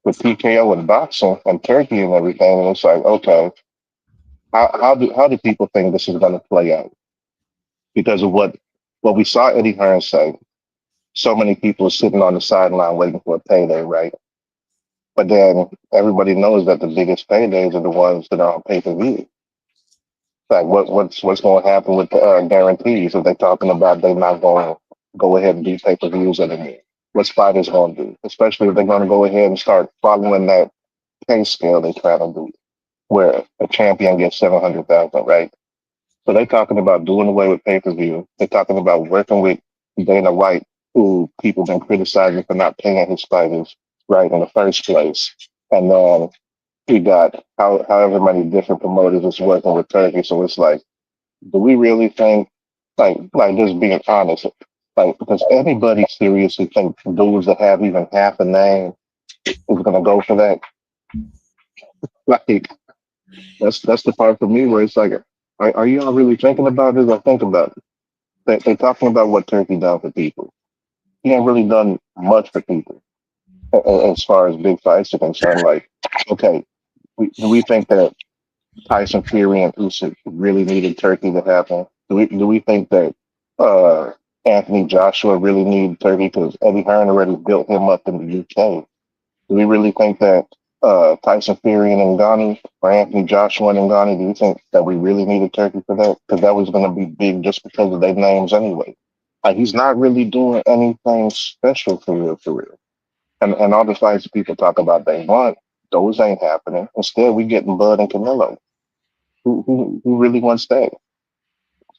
PKO and boxing and Turkey and everything, and it's like, okay, how do people think this is going to play out? Because of what we saw Eddie Hearn say, so many people sitting on the sideline waiting for a payday, right? But then everybody knows that the biggest paydays are the ones that are on pay per view. Like what's going to happen with the guarantees? Are they talking about they're not going to go ahead and do pay per views anymore? What's fighters going to do? Especially if they're going to go ahead and start following that pay scale they're trying to do, where a champion gets 700,000, right? So they're talking about doing away with pay per view. They're talking about working with Dana White, who people been criticizing for not paying his fighters right in the first place. And then we got however many different promoters is working with Turkey. So it's like, do we really think, like just being honest, like does anybody seriously think dudes that have even half a name is gonna go for that? Like that's the part for me where it's like, are y'all really thinking about this or think about it? They're talking about what Turkey done for people. He ain't really done much for people as far as big fights are concerned. Like, okay, do we think that Tyson Fury and Usyk really needed Turkey to happen? Do we think that uh, Anthony Joshua really needed Turkey because Eddie Hearn already built him up in the UK? Do we really think that Tyson Fury and Ngannou or Anthony Joshua and Ngannou, do you think that we really needed Turkey for that? Because that was going to be big just because of their names anyway. Like he's not really doing anything special for real, for real. And all the fights people talk about they want, those ain't happening. Instead, we getting Bud and Canelo. Who really wants that?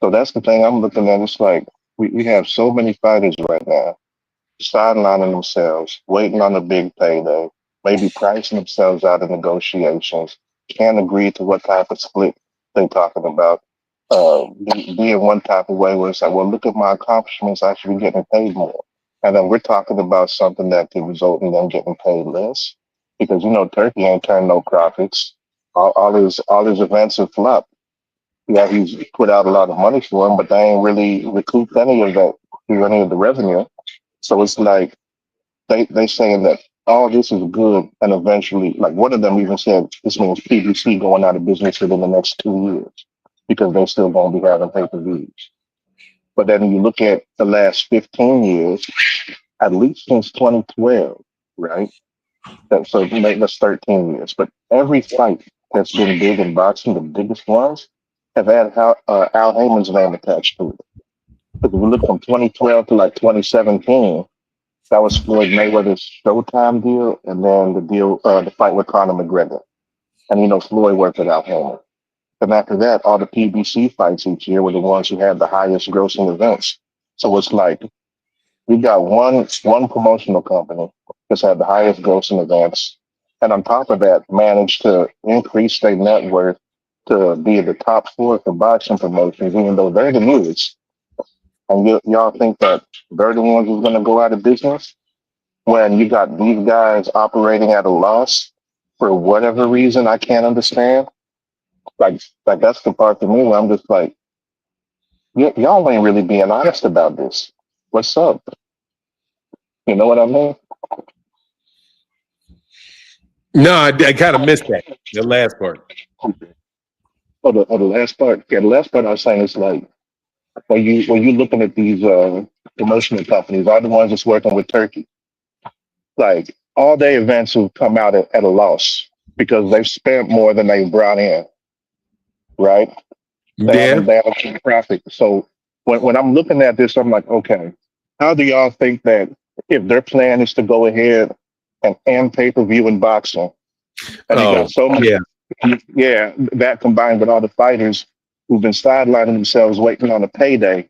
So that's the thing I'm looking at. It's like we have so many fighters right now sidelining themselves, waiting on a big payday, maybe pricing themselves out of negotiations, can't agree to what type of split they're talking about. Be in one type of way where it's like, well, look at my accomplishments, I should be getting paid more. And then we're talking about something that could result in them getting paid less. Because Turkey ain't turned no profits. All his events have flopped. Yeah, he's put out a lot of money for them, but they ain't really recouped any of that through any of the revenue. So it's like they saying that all this is good, and eventually, like one of them even said, this means PBC going out of business within the next 2 years because they're still going to be having pay-per-views. But then you look at the last 15 years, at least since 2012, right? So that's 13 years. But every fight that's been big in boxing, the biggest ones, have had Al Heyman's name attached to it. Because if we look from 2012 to like 2017, that was Floyd Mayweather's Showtime deal, and then the fight with Conor McGregor. And Floyd worked with Al Heyman. And after that, all the PBC fights each year were the ones who had the highest grossing events. So it's like we got one promotional company that's had the highest grossing events, and on top of that, managed to increase their net worth to be the top four for boxing promotions, even though they're the newest. And y'all think that they're the ones who's going to go out of business when you got these guys operating at a loss for whatever reason I can't understand. Like that's the part for me where I'm just like, y'all ain't really being honest about this. What's up? You know what I mean? No, I kind of missed that. The last part. The last part. Yeah, the last part I was saying is like when you looking at these promotional companies, are the ones that's working with Turkey. Like all their events will come out at a loss because they've spent more than they brought in, right? They Yeah. haven't they haven't made profit. So when I'm looking at this, I'm like, okay, how do y'all think that if their plan is to go ahead and end pay-per-view in boxing, and you Oh, got so much, yeah. yeah, that combined with all the fighters who've been sidelining themselves waiting on a payday,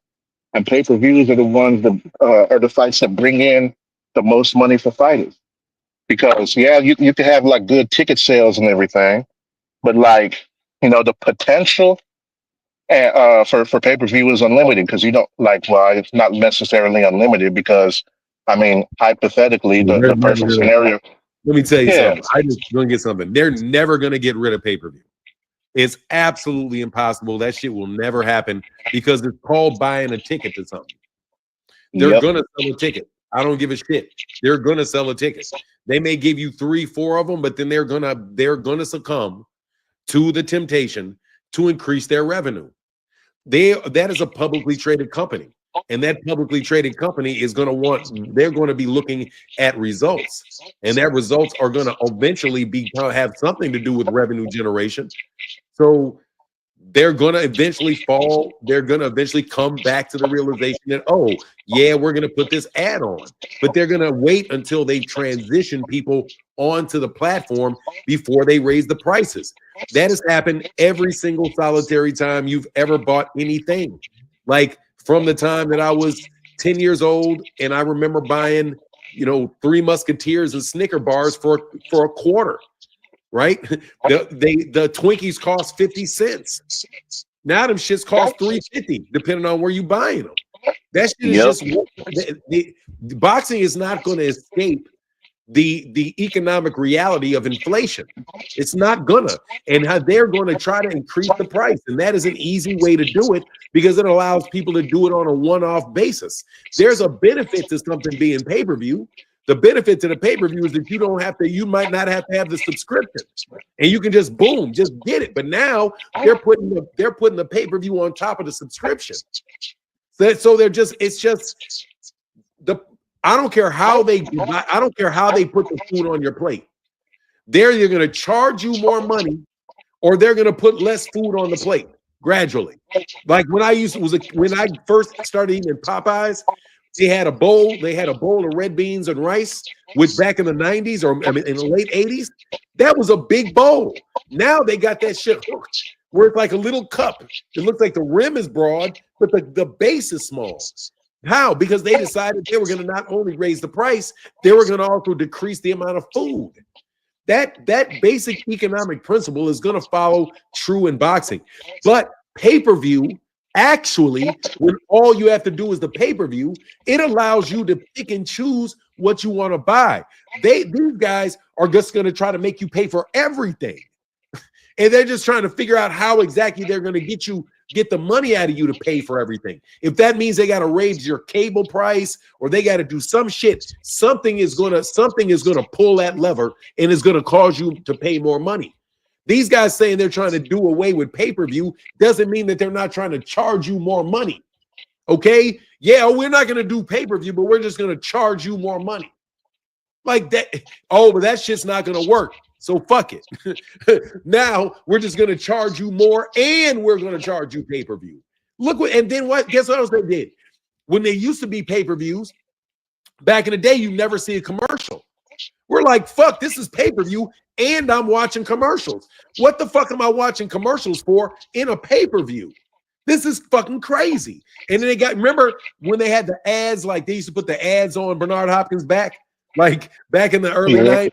and pay-per-views are the ones that are the fights that bring in the most money for fighters. Because yeah, you can have like good ticket sales and everything, but like the potential for pay per view is unlimited because you don't like. Well, it's not necessarily unlimited because I mean, hypothetically, They're the never perfect gonna, scenario. let me tell you Yeah, something. I just gonna get something. They're never gonna get rid of pay-per-view. It's absolutely impossible. That shit will never happen because it's called buying a ticket to something. They're yep, gonna sell a ticket. I don't give a shit. They're gonna sell a ticket. They may give you 3, 4 of them, but then they're gonna succumb to the temptation to increase their revenue. That is a publicly traded company, and that publicly traded company is they're going to be looking at results, and that results are going to eventually have something to do with revenue generation. So they're going to eventually fall. They're going to eventually come back to the realization that, oh, yeah, we're going to put this ad on. But they're going to wait until they transition people onto the platform before they raise the prices. That has happened every single solitary time you've ever bought anything. Like from the time that I was 10 years old, and I remember buying, Three Musketeers and Snicker bars for a quarter, right? The Twinkies cost 50 cents. Now them shits cost 350, depending on where you buying them. That shit is yep, just the boxing is not going to escape the economic reality of inflation. It's not gonna, and how they're going to try to increase the price, and that is an easy way to do it because it allows people to do it on a one-off basis. There's a benefit to something being pay-per-view. The benefit to the pay-per-view is that you might not have to have the subscription, and you can just boom, just get it. But now they're putting the pay-per-view on top of the subscription. So it's just the I don't care how they put the food on your plate. They're either going to charge you more money or they're going to put less food on the plate gradually. Like when I first started eating at Popeyes, they had a bowl of red beans and rice with back in the 90s or in the late 80s. That was a big bowl. Now they got that shit hooked. where it's like a little cup. It looks like the rim is broad, but the base is small. How? Because they decided they were going to not only raise the price, they were going to also decrease the amount of food. That basic economic principle is going to follow true in boxing. But pay-per-view, actually, when all you have to do is the pay-per-view, it allows you to pick and choose what you want to buy. These guys are just going to try to make you pay for everything. And they're just trying to figure out how exactly they're going to get the money out of you to pay for everything. If that means they got to raise your cable price or they got to do some shit, something is going to pull that lever and is going to cause you to pay more money. These guys saying they're trying to do away with pay-per-view doesn't mean that they're not trying to charge you more money. Okay? Yeah, we're not going to do pay-per-view, but we're just going to charge you more money. Like that. Oh, but that shit's not going to work. So fuck it. Now we're just going to charge you more and we're going to charge you pay-per-view. Look what, and then what? Guess what else they did? When they used to be pay-per-views, back in the day, you never see a commercial. We're like, fuck, this is pay-per-view and I'm watching commercials. What the fuck am I watching commercials for in a pay-per-view? This is fucking crazy. And then remember when they had the ads, like they used to put the ads on Bernard Hopkins' back, like back in the early 90s.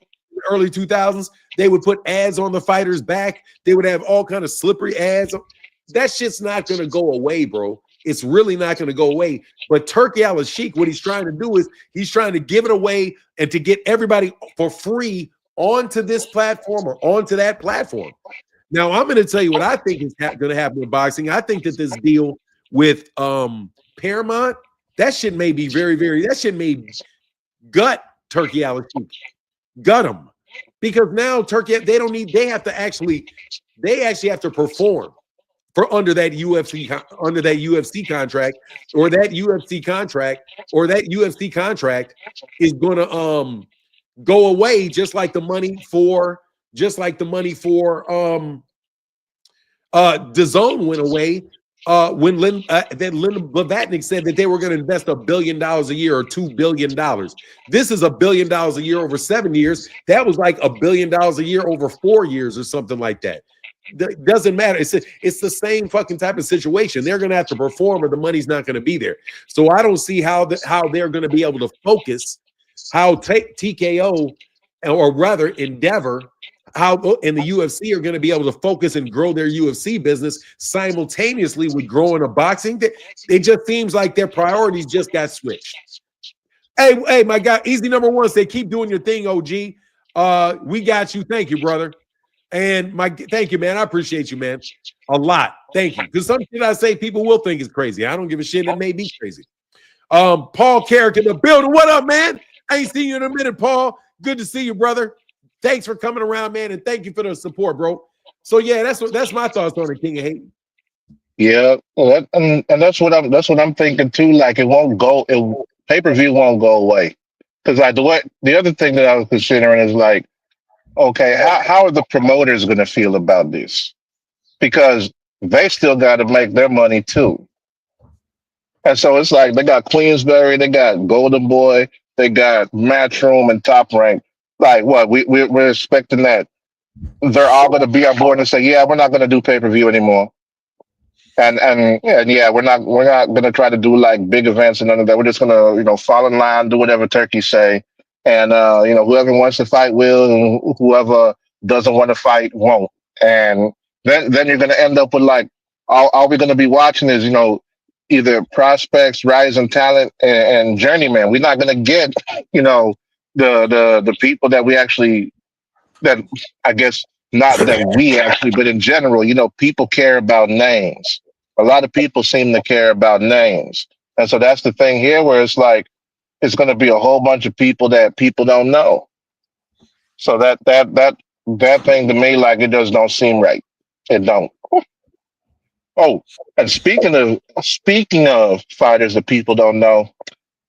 Early 2000s, they would put ads on the fighters' back. They would have all kind of slippery ads. That shit's not going to go away, bro. It's really not going to go away. But Turkey Al-Sheikh, what he's trying to do is he's trying to give it away and to get everybody for free onto this platform or onto that platform. Now, I'm going to tell you what I think is going to happen with boxing. I think that this deal with Paramount, that shit may be that shit may gut Turkey Al-Sheikh. Gut them, because now Turkey they have to actually have to perform for under that UFC contract, or that UFC contract is going to go away, just like the money for DAZN went away when Lynn Blavatnik said that they were going to invest $1 billion a year or $2 billion. This is $1 billion a year over 7 years. That was like $1 billion a year over 4 years or something like that. It doesn't matter. It's the same fucking type of situation. They're going to have to perform or the money's not going to be there. So I don't see how they're going to be able to focus, how TKO or rather Endeavor, how and the UFC are going to be able to focus and grow their UFC business simultaneously with growing a boxing. It just seems like their priorities just got switched. Hey, my guy, Easy Number One say, keep doing your thing, OG. We got you. Thank you, brother. And thank you, man. I appreciate you, man. A lot. Thank you. Because some shit I say people will think is crazy. I don't give a shit. It may be crazy. Paul Carrick in the building. What up, man? I ain't seen you in a minute, Paul. Good to see you, brother. Thanks for coming around, man, and thank you for the support, bro. So yeah, that's my thoughts on the King of Hate. Yeah, and that's what I'm thinking too. Like pay-per-view won't go away, because like the other thing that I was considering is like, okay, how are the promoters going to feel about this? Because they still got to make their money too. And so it's like they got Queensberry, they got Golden Boy, they got Matchroom and Top Rank. Like what? We're expecting that they're all going to be on board and say, yeah, we're not going to do pay-per-view anymore. And we're not going to try to do like big events and none of that. We're just going to fall in line, do whatever turkeys say, and whoever wants to fight will, and whoever doesn't want to fight won't. And then you're going to end up with like all we're going to be watching is either prospects, rising talent, and journeyman. We're not going to get the people that we actually, that I guess not that we actually, but in general, people care about names. A lot of people seem to care about names. And so that's the thing here where it's like, it's going to be a whole bunch of people that people don't know. So that thing to me, like, it just don't seem right. It don't. Oh, and speaking of fighters that people don't know,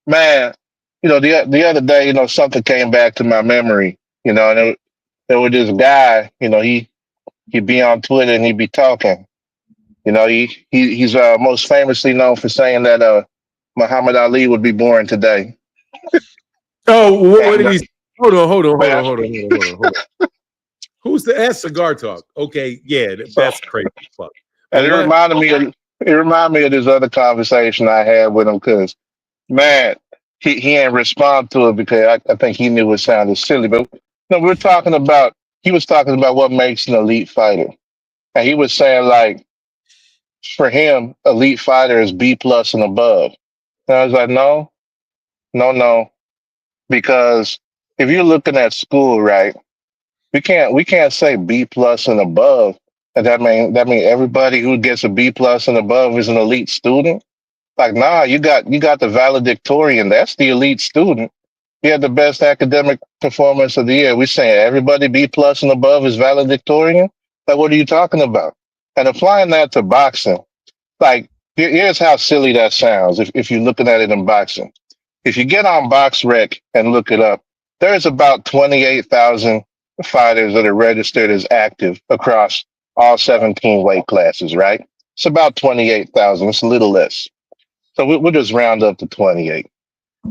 man, the other day, something came back to my memory, and there was this guy, he'd be on Twitter and he'd be talking. He's most famously known for saying that Muhammad Ali would be born today. Oh, what did he? Hold on. Who's the that's cigar talk? Okay, yeah, So, that's crazy. Fuck. and But what? it reminded me of this other conversation I had with him because man, he ain't respond to it because I think he knew it sounded silly. But no, he was talking about what makes an elite fighter. And he was saying like for him, elite fighter is B plus and above. And I was like, no, no, no. Because if you're looking at school, right, we can't say B plus and above. And that mean everybody who gets a B plus and above is an elite student. Like, nah, you got the valedictorian. That's the elite student. You had the best academic performance of the year. We're saying everybody B plus and above is valedictorian. Like, what are you talking about? And applying that to boxing, like, here's how silly that sounds. If you're looking at it in boxing, if you get on BoxRec and look it up, there's about 28,000 fighters that are registered as active across all 17 weight classes. Right? It's about 28,000. It's a little less. So we'll just round up to 28.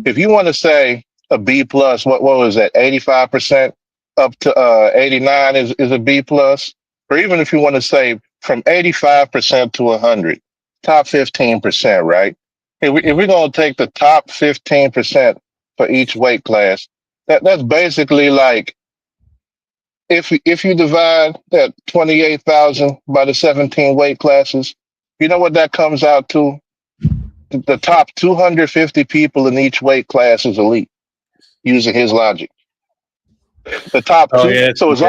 If you want to say a B plus, what was that? 85% up to 89 is a B plus, or even if you want to say from 85% to 100, top 15%, right? If we're gonna take the top 15% for each weight class, that's basically like if you divide that 28,000 by the 17 weight classes, you know what that comes out to? The top 250 people in each weight class is elite using his logic. The top Oh two. yeah, So as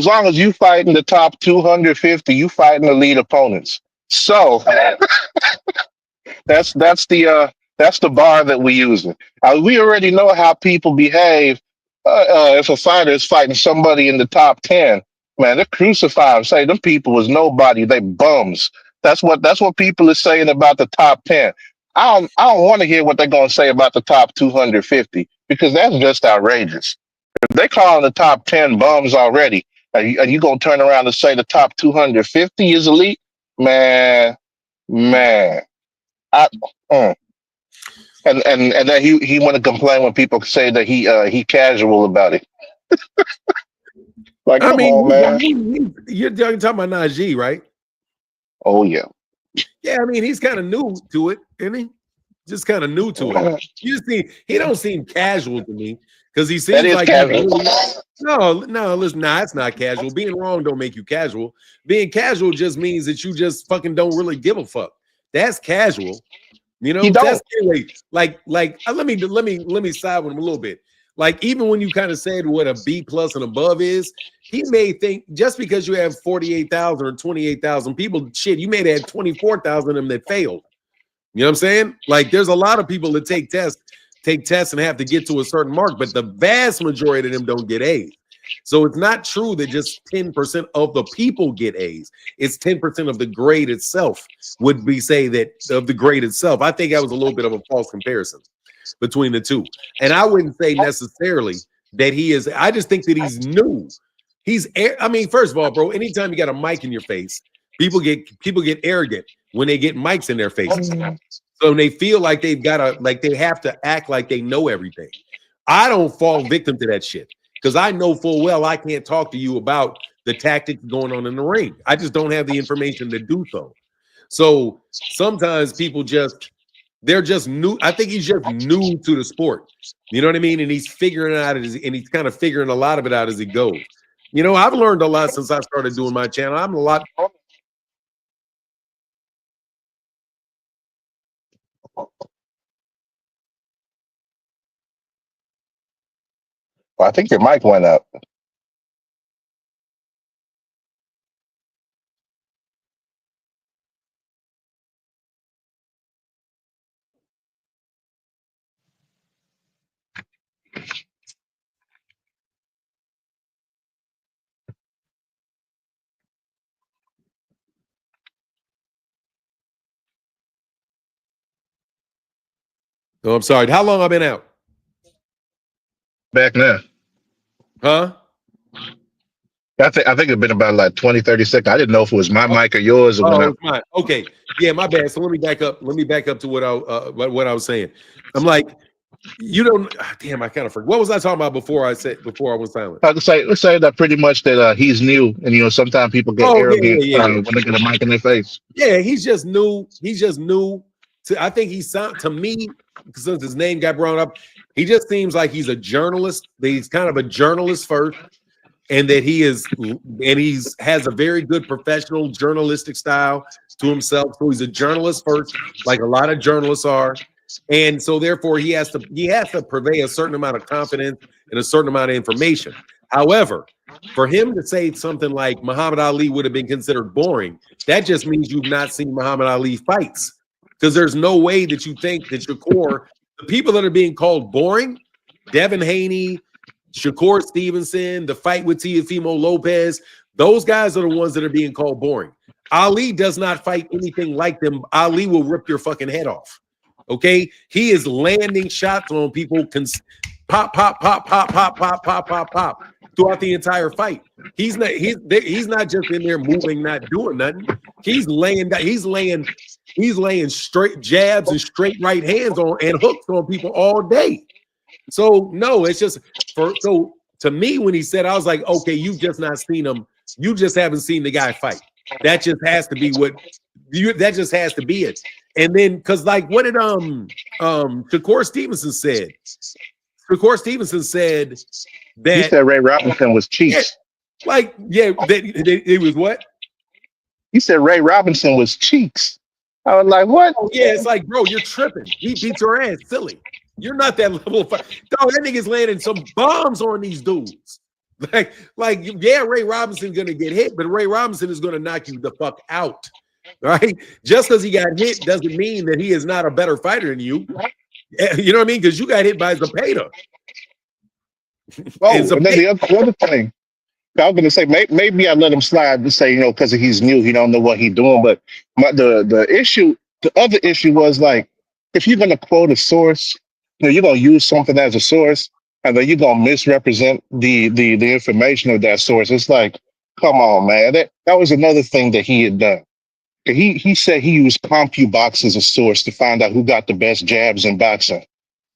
long as you fight in the top 250, you fighting elite opponents. So that's the bar that we using. We already know how people behave. If a fighter is fighting somebody in the top 10, man, they're crucified. Say them people was nobody. They bums. That's what people are saying about the top 10. I don't want to hear what they're gonna say about the top 250 because that's just outrageous. If they calling the top 10 bums already, are you gonna turn around and say the top 250 is elite? Man, man. I, mm. And then he want to complain when people say that he casual about it. Like, I come on, mean, man. you're talking about Najee, right? Oh yeah, Yeah, I mean, he's kind of new to it, isn't he? Just kind of new to it. You just see, he don't seem casual to me because he that seems is like he's casual. really no, listen, nah, it's not casual. Being wrong don't make you casual. Being casual just means that you just fucking don't really give a fuck. That's casual. You He know, that's don't. anyway. Let me side with him a little bit. Like even when you kind of said what a B plus and above is, he may think just because you have 48,000 or 28,000 people, shit, you may have had 24,000 of them that failed. You know what I'm saying? Like there's a lot of people that take tests and have to get to a certain mark, but the vast majority of them don't get A's. So it's not true that just 10% of the people get A's. It's 10% of the grade itself would be say that of the grade itself. I think that was a little bit of a false comparison between the two. And I wouldn't say necessarily that he is, I just think that he's new. I mean, first of all, bro, anytime you got a mic in your face, people get arrogant when they get mics in their faces. So they feel like they have to act like they know everything. I don't fall victim to that shit because I know full well I can't talk to you about the tactics going on in the ring. I just don't have the information to do so. So sometimes they're just new. I think he's just new to the sport. You know what I mean? And he's figuring it out, and he's kind of figuring a lot of it out as he goes. You know, I've learned a lot since I started doing my channel. I'm a lot. Well, I think your mic went up. Oh, I'm sorry. How long I've been out? Back now. Huh? I think it's been about like 20, 30 seconds. I didn't know if it was my mic or yours or when Oh, I. it's mine. Okay. Yeah, my bad. So let me back up. Let me back up to what I was saying. I'm like, You don't. Damn, I kind of forgot. What was I talking about before I went silent? Let's say that pretty much that he's new, and sometimes people get Oh yeah, arrogant yeah, yeah, yeah. when they get a mic in their face. Yeah, he's just new. He's just new. I think he sound to me, since his name got brought up, he just seems like he's a journalist. That he's kind of a journalist first, and that he's has a very good professional journalistic style to himself. So he's a journalist first, like a lot of journalists are. And so therefore he has to purvey a certain amount of confidence and a certain amount of information. However, for him to say something like Muhammad Ali would have been considered boring, that just means you've not seen Muhammad Ali fights. Because there's no way that you think that Shakur, the people that are being called boring, Devin Haney, Shakur Stevenson, the fight with Teofimo Lopez, those guys are the ones that are being called boring. Ali does not fight anything like them. Ali will rip your fucking head off. Okay, he is landing shots on people, pop, pop, pop, pop, pop, pop, pop, pop, pop throughout the entire fight. He's not just in there moving, not doing nothing. He's laying straight jabs and straight right hands on and hooks on people all day. So no, it's just so to me when he said, I was like, okay, you've just not seen him. You just haven't seen the guy fight. That just has to be that just has to be it. And then because like what did Shakur Stevenson said? Shakur Stevenson said that he said Ray Robinson was cheeks. It was what? He said Ray Robinson was cheeks. I was like, what? Oh, yeah, it's like, bro, you're tripping. He beat your ass, silly. You're not that level of fight. Dog, that nigga's landing some bombs on these dudes. Yeah, Ray Robinson's gonna get hit, but Ray Robinson is gonna knock you the fuck out. Right? Just because he got hit doesn't mean that he is not a better fighter than you. You know what I mean? Because you got hit by Zepeda. Oh, and then the other thing, I was gonna say maybe I let him slide to say, because he's new, he don't know what he's doing. But the other issue was like, if you're gonna quote a source, you're gonna use something as a source, and then you're gonna misrepresent the information of that source. It's like, come on, man. That was another thing that he had done. He said he used CompuBox as a source to find out who got the best jabs in boxing.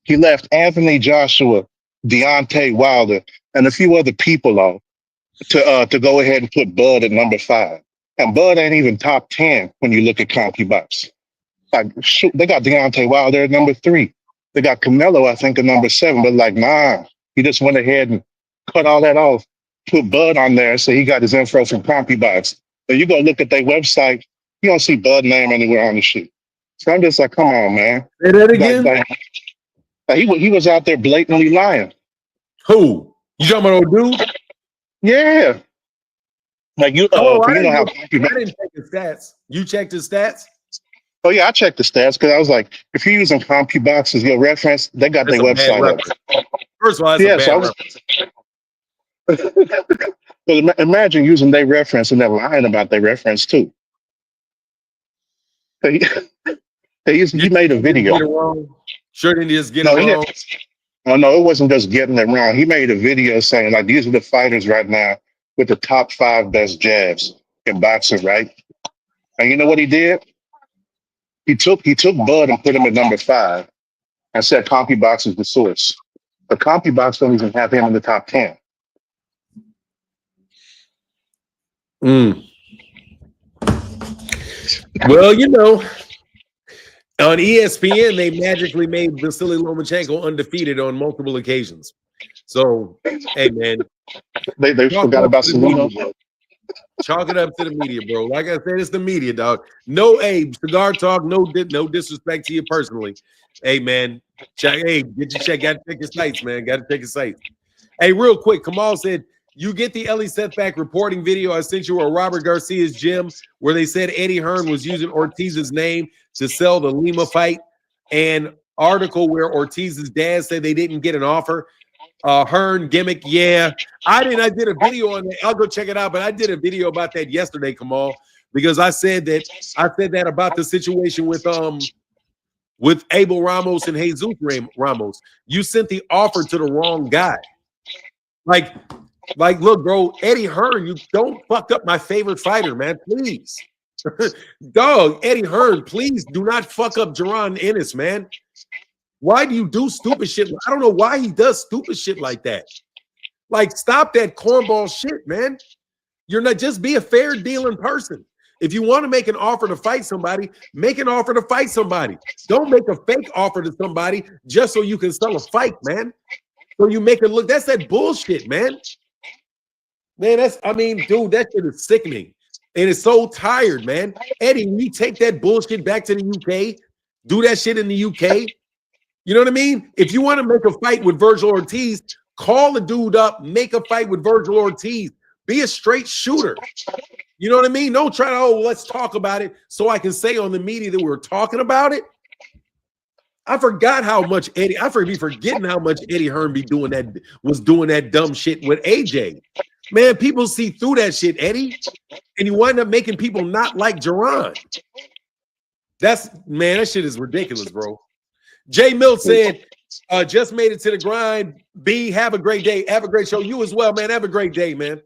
He left Anthony Joshua, Deontay Wilder, and a few other people on to go ahead and put Bud at number 5. And Bud ain't even top 10 when you look at CompuBox. Like, shoot, they got Deontay Wilder at number 3. They got Canelo, I think, at number 7. But like, nah, he just went ahead and cut all that off, put Bud on there, so he got his info from CompuBox. So you go look at their website, you don't see Bud name anywhere on the shit. So I'm just like, come on, man. Say that again? He was out there blatantly lying. Who? You talking about old dude? Yeah. Like you know how I didn't check his stats. You checked his stats? Oh yeah, I checked the stats because I was like, if you're using CompuBox as your reference, they got their website up. First of all, that's a bad reference. But imagine using their reference and then lying about their reference too. He made a video. Sure didn't just get it wrong? Oh no, it wasn't just getting it wrong. He made a video saying like these are the fighters right now with the top 5 best jabs in boxing, right? And you know what he did? He took Bud and put him at number 5 and said CompuBox is the source. But CompuBox don't even have him in the top 10. Well, on ESPN, they magically made Vasily Lomachenko undefeated on multiple occasions. So, hey, man. They forgot about Selena. Chalk it up to the media, bro. Like I said, it's the media, dog. No, cigar talk, no disrespect to you personally. Hey, man. Get your check. Got to check your sites, man. Got to check your sites. Hey, real quick, Kamal said, you get the Ellie Setback reporting video I sent you of Robert Garcia's gym where they said Eddie Hearn was using Ortiz's name to sell the Lima fight, and article where Ortiz's dad said they didn't get an offer. Hearn gimmick, yeah. I did a video on that. I'll go check it out, but I did a video about that yesterday, Kamal, because I said that about the situation with Abel Ramos and Jesus Ramos. You sent the offer to the wrong guy. Like, look, bro, Eddie Hearn, you don't fuck up my favorite fighter, man. Please. Dog, Eddie Hearn, please do not fuck up Jaron Ennis, man. Why do you do stupid shit? I don't know why he does stupid shit like that. Like, stop that cornball shit, man. You're not, just be a fair dealing person. If you want to make an offer to fight somebody, make an offer to fight somebody. Don't make a fake offer to somebody just so you can sell a fight, man. So you make it look, that's that bullshit, man. Man, dude, that shit is sickening. And it's so tired, man. Eddie, we take that bullshit back to the UK, do that shit in the UK. You know what I mean? If you want to make a fight with Virgil Ortiz, call the dude up, make a fight with Virgil Ortiz. Be a straight shooter. You know what I mean? Don't try to, let's talk about it so I can say on the media that we were talking about it. I forgot how much Eddie, I be forgetting how much Eddie Hearn was doing that dumb shit with AJ. Man, people see through that shit, Eddie, and you wind up making people not like Gervonta. That shit is ridiculous, bro. Jay Mill said, just made it to the grind. B, have a great day. Have a great show. You as well, man. Have a great day, man.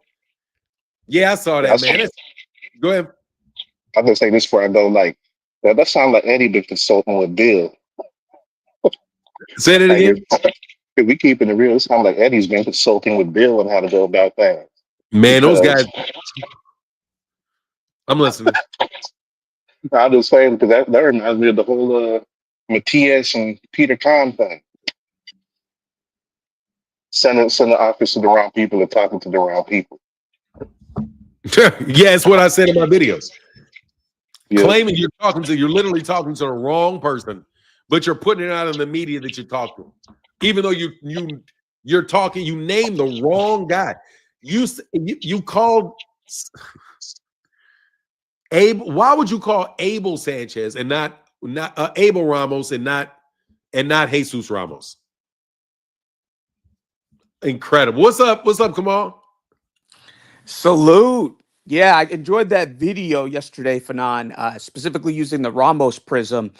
Yeah, I saw that, man. Go ahead. I'm gonna say this before I go. Like that sounds like Eddie been consulting with Bill. Say it again. If we keeping it real, it sounds like Eddie's been consulting with Bill on how to go about that. Man, those guys. I'm listening. I'm just saying because that reminds me of the whole Matias and Peter Kahn thing. Sending the office to the wrong people and talking to the wrong people. Yeah, it's what I said in my videos. Yeah. Claiming you're literally talking to the wrong person, but you're putting it out in the media that you talk to. Even though you're talking, you name the wrong guy. You called Abel. Why would you call Abel Sanchez and not Abel Ramos and not Jesus Ramos? Incredible. What's up? Come on. Salute. Yeah, I enjoyed that video yesterday, Fanon, specifically using the Ramos prism.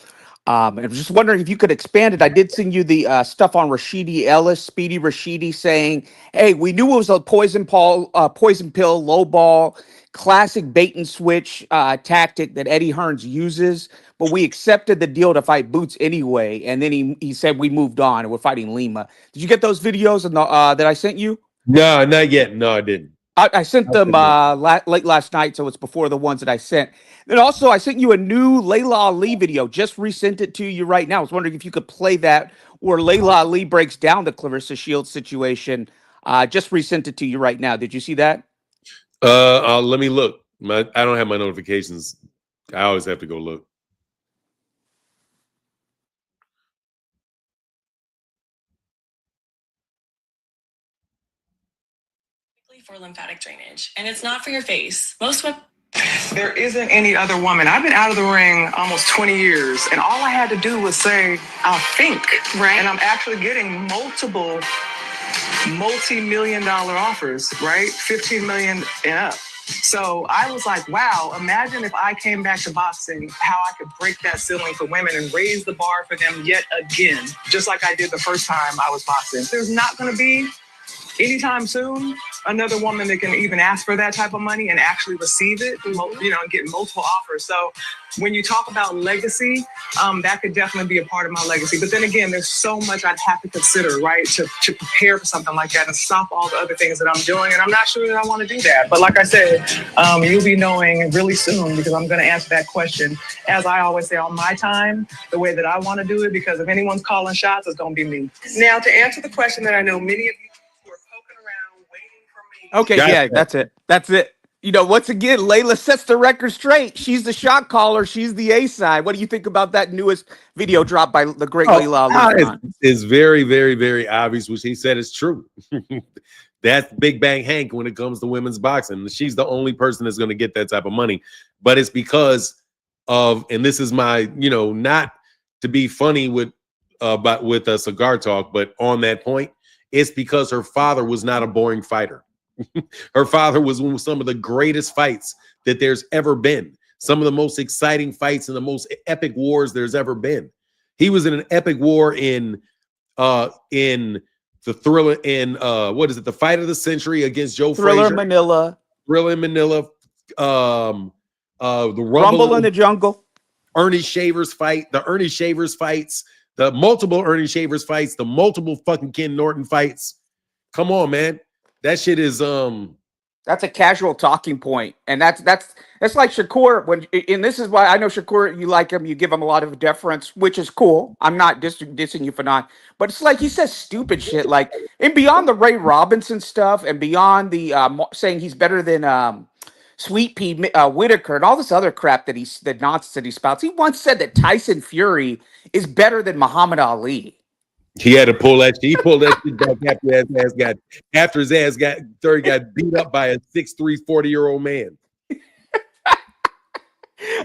And I was just wondering if you could expand it. I did send you the stuff on Rashidi Ellis, Speedy Rashidi, saying, hey, we knew it was a poison pill, low ball, classic bait and switch tactic that Eddie Hearns uses, but we accepted the deal to fight Boots anyway. And then he said we moved on and we're fighting Lima. Did you get those videos that I sent you? No, not yet. No, I didn't. I sent them late last night, so it's before the ones that I sent. Then also, I sent you a new Leila Ali video. Just resent it to you right now. I was wondering if you could play that where Leila Ali breaks down the Clarissa Shields situation. Just resent it to you right now. Did you see that? Let me look. I don't have my notifications. I always have to go look. For lymphatic drainage, and it's not for your face. There isn't any other woman. I've been out of the ring almost 20 years, and all I had to do was say, I'll think. Right. And I'm actually getting multiple multi-million-dollar offers, right? 15 million and up. So I was like, wow, imagine if I came back to boxing, how I could break that ceiling for women and raise the bar for them yet again, just like I did the first time I was boxing. There's not going to be anytime soon another woman that can even ask for that type of money and actually receive it, and get multiple offers. So when you talk about legacy, that could definitely be a part of my legacy. But then again, there's so much I'd have to consider, right, to prepare for something like that and stop all the other things that I'm doing. And I'm not sure that I want to do that. But like I said, you'll be knowing really soon because I'm going to answer that question, as I always say, on my time, the way that I want to do it, because if anyone's calling shots, it's going to be me. Now, to answer the question that I know many of you Okay, yeah, that's it. That's it. Once again, Leila sets the record straight. She's the shot caller. She's the A side. What do you think about that newest video dropped by the great Leila Ali? It's very, very, very obvious, which he said is true. That's Big Bang Hank when it comes to women's boxing. She's the only person that's going to get that type of money. But it's because of, and this is my, not to be funny with a cigar talk, but on that point, it's because her father was not a boring fighter. Her father was one of some of the greatest fights that there's ever been. Some of the most exciting fights and the most epic wars there's ever been. He was in an epic war in the Thriller the fight of the century against Joe Frazier. Manila. Thriller in Manila. The Rumble in the Jungle. Ernie Shavers fight. The Ernie Shavers fights. The multiple Ernie Shavers fights, the multiple fucking Ken Norton fights. Come on, man. That shit is That's a casual talking point, and that's like Shakur. And this is why I know Shakur. You like him. You give him a lot of deference, which is cool. I'm not dissing you for not, but it's like he says stupid shit. Like, and beyond the Ray Robinson stuff, and beyond the saying he's better than Sweet Pea Whitaker and all this other crap the nonsense that he spouts. He once said that Tyson Fury is better than Muhammad Ali. he had to pull that shit. He pulled that shit back after his ass got beat up by a 6'3", 40-year-old man.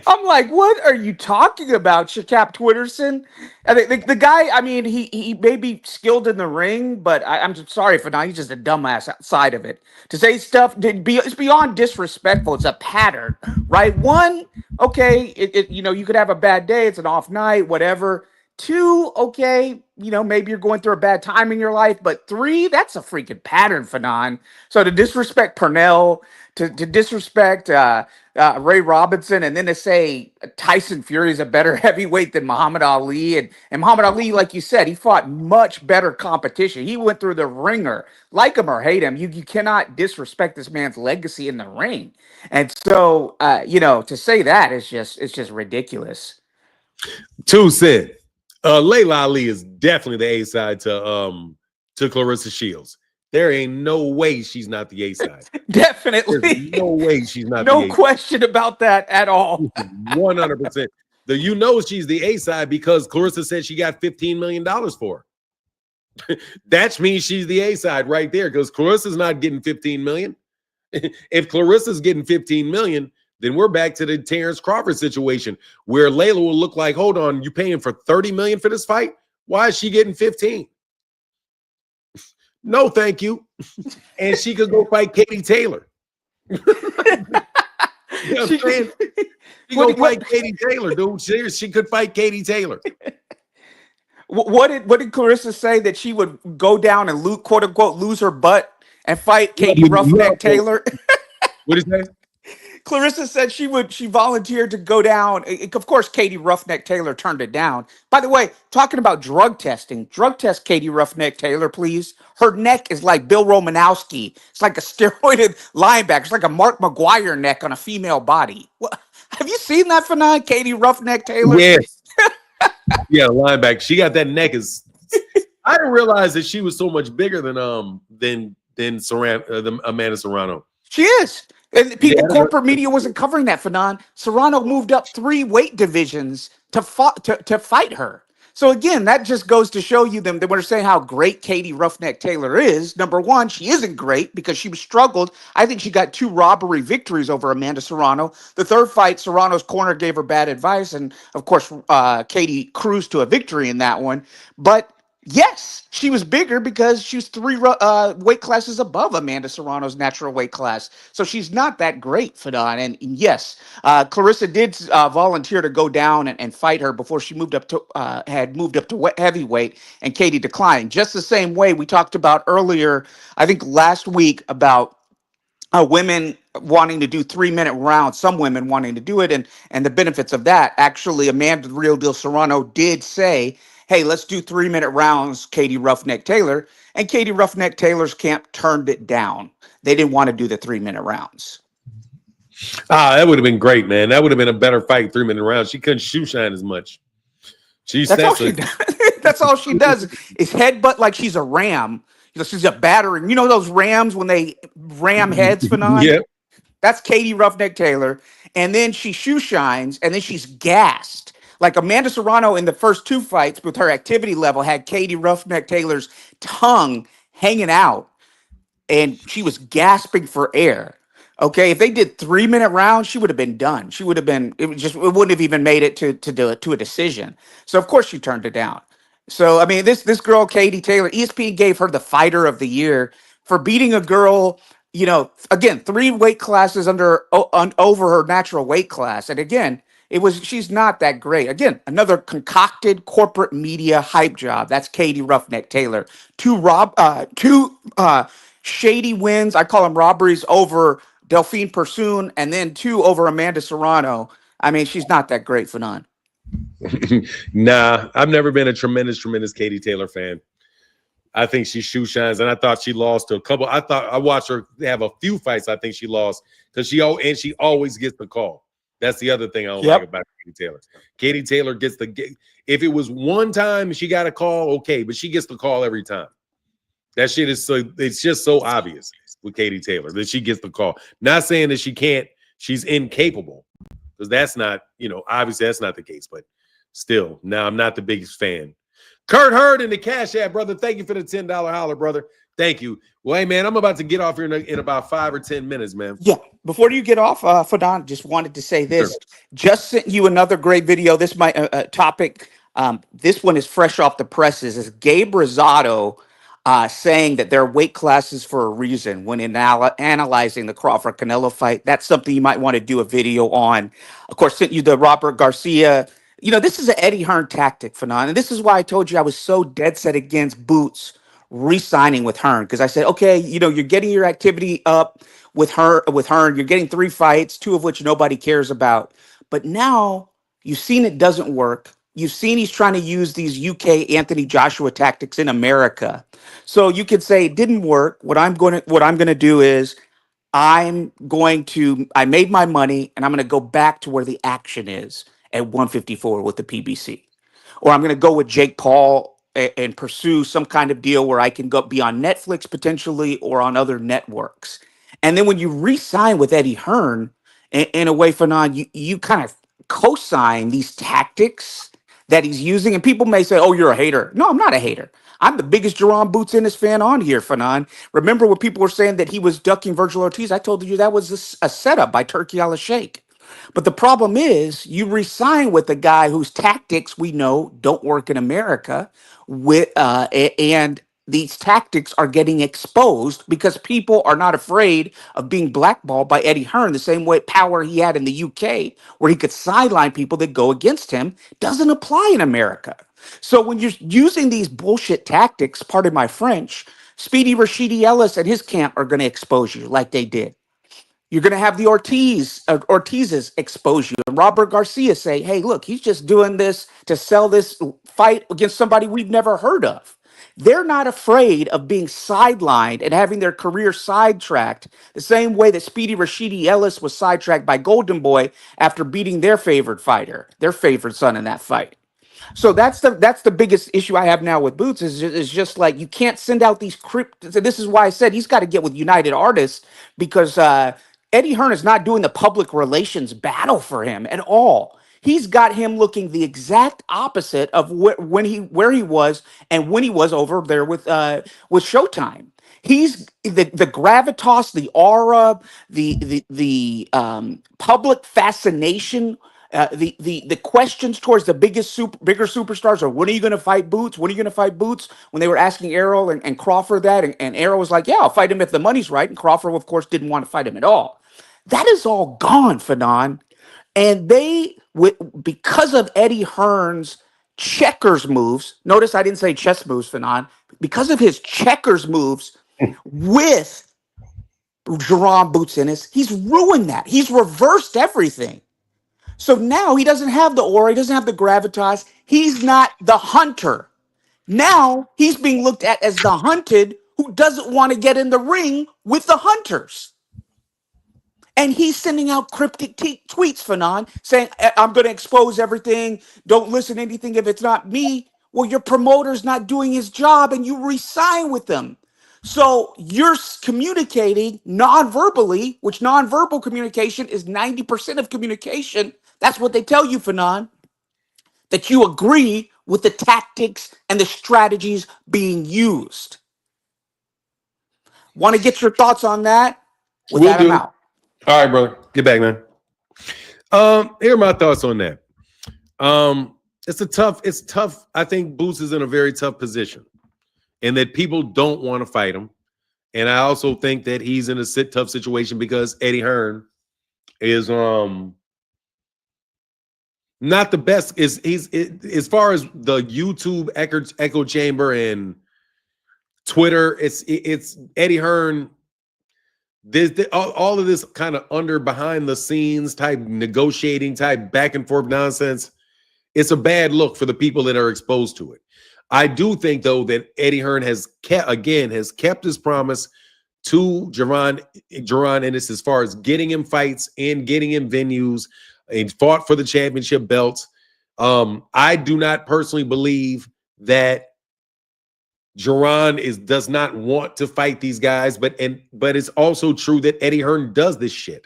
I'm like, what are you talking about, Shakap Twitterson? And the guy, I mean, he may be skilled in the ring, but I'm sorry for now. He's just a dumbass outside of it. To say stuff, it's beyond disrespectful. It's a pattern, right? One, okay, you could have a bad day. It's an off night, whatever. Two, okay, maybe you're going through a bad time in your life. But three, that's a freaking pattern, Fanon. So to disrespect Purnell, to disrespect Ray Robinson, and then to say Tyson Fury is a better heavyweight than Muhammad Ali, and Muhammad Ali, like you said, he fought much better competition. He went through the ringer. Like him or hate him, you cannot disrespect this man's legacy in the ring. And so, to say that is just ridiculous. Two said, Leila Ali is definitely the A side to Clarissa Shields. There ain't no way she's not the A side. Definitely. There's no way she's not no the A-side. question about that at all. 100%. She's the A side because Clarissa said she got $15 million for her. That means she's the A side right there because Clarissa's not getting $15 million. If Clarissa's getting $15 million, then we're back to the Terrence Crawford situation where Leila will look like, hold on, you paying for $30 million for this fight? Why is she getting 15? No, thank you. And she could go fight Katie Taylor. You know what I'm saying? She go fight Katie Taylor, dude. She could fight Katie Taylor. What did Clarissa say that she would go down and quote unquote lose her butt and fight Katie Roughneck Taylor? What did you say? Clarissa said she volunteered to go down. Of course, Katie Roughneck Taylor turned it down. By the way, talking about drug test Katie Roughneck Taylor, please. Her neck is like Bill Romanowski. It's like a steroided linebacker. It's like a Mark McGuire neck on a female body. What? Have you seen that phenomenon, Katie Roughneck Taylor? Yes. Yeah, linebacker. She got that neck. I didn't realize that she was so much bigger than Amanda Serrano. She is. And corporate media wasn't covering that phenomenon. Serrano moved up 3 weight divisions to fight her. So again, that just goes to show you them. They were saying how great Katie Roughneck Taylor is. Number one, she isn't great because she struggled. I think she got 2 robbery victories over Amanda Serrano. The third fight, Serrano's corner gave her bad advice, and of course, Katie cruised to a victory in that one. But yes, she was bigger because she was 3 weight classes above Amanda Serrano's natural weight class. So she's not that great, Fadon. And yes, Clarissa did volunteer to go down and fight her before she had moved up to heavyweight, and Katie declined. Just the same way we talked about earlier, I think last week, about women wanting to do 3-minute rounds, some women wanting to do it, and the benefits of that. Actually, Amanda the Real Deal Serrano did say, hey, let's do 3-minute rounds, Katie Roughneck Taylor. And Katie Roughneck Taylor's camp turned it down. They didn't want to do the 3-minute rounds. That would have been great, man. That would have been a better fight, 3-minute rounds. She couldn't shoe shine as much. That's all she does. That's all she does is headbutt like she's a ram. She's a battering. You know those rams when they ram heads, Fanon? Yeah. That's Katie Roughneck Taylor. And then she shoe shines, and then she's gassed. Like Amanda Serrano in the first 2 fights with her activity level had Katie Roughneck Taylor's tongue hanging out, and she was gasping for air. Okay, if they did 3-minute rounds, she would have been done. She would have been. It wouldn't have even made it to a decision. So of course she turned it down. So I mean, this girl Katie Taylor, ESPN gave her the Fighter of the Year for beating a girl. Again, 3 weight classes over her natural weight class, and again, she's not that great. Again, another concocted corporate media hype job. That's Katie Roughneck Taylor. 2 shady wins. I call them robberies over Delphine Pursoon, and then 2 over Amanda Serrano. I mean, she's not that great, Fanon. Nah, I've never been a tremendous Katie Taylor fan. I think she shoe shines, and I thought she lost to a couple. I watched her have a few fights. I think she lost because she always gets the call. That's the other thing I don't like about Katie Taylor. Katie Taylor gets if it was one time she got a call, okay, but she gets the call every time. That shit is it's just so obvious with Katie Taylor that she gets the call. Not saying that she can't, she's incapable, because that's not, obviously that's not the case, but still, now I'm not the biggest fan. Kurt Hearn in the Cash App, brother. Thank you for the $10 holler, brother. Thank you. Well, hey, man, I'm about to get off here in about 5 or 10 minutes, man. Yeah. Before you get off, Fadon, just wanted to say this. Sure. Just sent you another great video. This is my topic. This one is fresh off the presses. Is Gabe Rosado saying that there are weight classes for a reason when analyzing the Crawford Canelo fight? That's something you might want to do a video on. Of course, sent you the Robert Garcia. This is an Eddie Hearn tactic, Fanon. And this is why I told you I was so dead set against Boots re-signing with Hearn, because I said, okay, you're getting your activity up with Hearn. You're getting 3 fights, 2 of which nobody cares about. But now you've seen it doesn't work. You've seen he's trying to use these UK Anthony Joshua tactics in America. So you could say it didn't work. What I'm going to do is I made my money and I'm going to go back to where the action is at 154 with the PBC. Or I'm going to go with Jake Paul and pursue some kind of deal where I can go be on Netflix potentially or on other networks. And then when you re-sign with Eddie Hearn, in a way, Fanon, you kind of co-sign these tactics that he's using. And people may say, oh, you're a hater. No, I'm not a hater. I'm the biggest Jerome Boots Ennis fan on here, Fanon. Remember when people were saying that he was ducking Virgil Ortiz? I told you that was a setup by Turkey al-Sheikh. But the problem is you re-sign with a guy whose tactics we know don't work in America, and these tactics are getting exposed because people are not afraid of being blackballed by Eddie Hearn the same way power he had in the UK, where he could sideline people that go against him, doesn't apply in America. So when you're using these bullshit tactics, pardon my French, Speedy Rashidi Ellis and his camp are going to expose you like they did. You're going to have the Ortiz's expose you, and Robert Garcia say, hey, look, he's just doing this to sell this fight against somebody we've never heard of. They're not afraid of being sidelined and having their career sidetracked the same way that Speedy Rashidi Ellis was sidetracked by Golden Boy after beating their favorite fighter, their favorite son in that fight. So that's the biggest issue I have now with Boots is just like you can't send out these This is why I said he's got to get with United Artists, because Eddie Hearn is not doing the public relations battle for him at all. He's got him looking the exact opposite of where he was and when he was over there with Showtime. He's the gravitas, the aura, the public fascination. The questions towards the bigger superstars are, when are you going to fight Boots? When are you going to fight Boots? When they were asking Errol and Crawford that, and Errol was like, yeah, I'll fight him if the money's right. And Crawford, of course, didn't want to fight him at all. That is all gone, Fanon. And because of Eddie Hearn's checkers moves, notice I didn't say chess moves, Fanon, because of his checkers moves with Jerome Boots Ennis, he's ruined that. He's reversed everything. So now he doesn't have the aura, he doesn't have the gravitas. He's not the hunter. Now he's being looked at as the hunted who doesn't want to get in the ring with the hunters. And he's sending out cryptic tweets, Fanon, saying, I'm going to expose everything. Don't listen to anything if it's not me. Well, your promoter's not doing his job and you re-sign with them. So you're communicating non-verbally, which non-verbal communication is 90% of communication. That's what they tell you, Fanon, that you agree with the tactics and the strategies being used. Want to get your thoughts on that? With that, I'm out. All right, brother. Get back, man. Here are my thoughts on that. It's tough. I think Boots is in a very tough position, and that people don't want to fight him. And I also think that he's in a tough situation because Eddie Hearn is not the best. He's as far as the YouTube echo chamber and Twitter, it's Eddie Hearn. All of this kind of behind the scenes type negotiating type back and forth nonsense It's a bad look for the people that are exposed to it. I do think, though, that Eddie Hearn has kept his promise to Gervonta Ennis as far as getting him fights and getting him venues and fought for the championship belts. I do not personally believe that does not want to fight these guys, but it's also true that Eddie Hearn does this shit.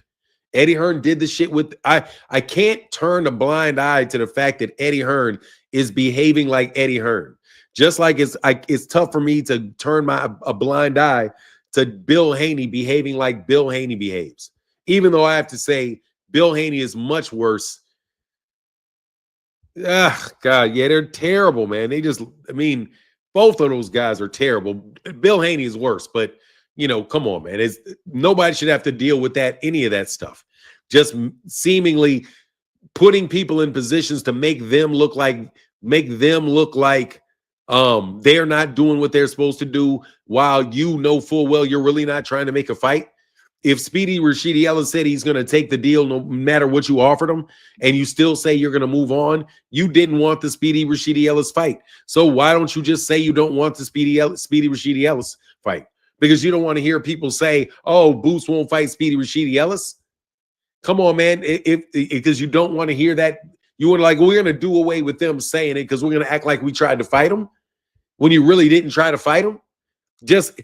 Eddie Hearn did this shit with I can't turn a blind eye to the fact that Eddie Hearn is behaving like Eddie Hearn. Just like it's tough for me to turn a blind eye to Bill Haney behaving like Bill Haney behaves. Even though I have to say Bill Haney is much worse. God, yeah, they're terrible, man. Both of those guys are terrible. Bill Haney is worse, but come on, man. Nobody should have to deal with any of that stuff. Just seemingly putting people in positions to make them look like they're not doing what they're supposed to do, while you know full well you're really not trying to make a fight. If Speedy Rashidi Ellis said he's going to take the deal no matter what you offered him, and you still say you're going to move on, you didn't want the Speedy Rashidi Ellis fight. So why don't you just say you don't want the Speedy Rashidi Ellis fight? Because you don't want to hear people say, oh, Boots won't fight Speedy Rashidi Ellis. Come on, man. Because you don't want to hear that. You were like, we're going to do away with them saying it because we're going to act like we tried to fight them when you really didn't try to fight them. You're just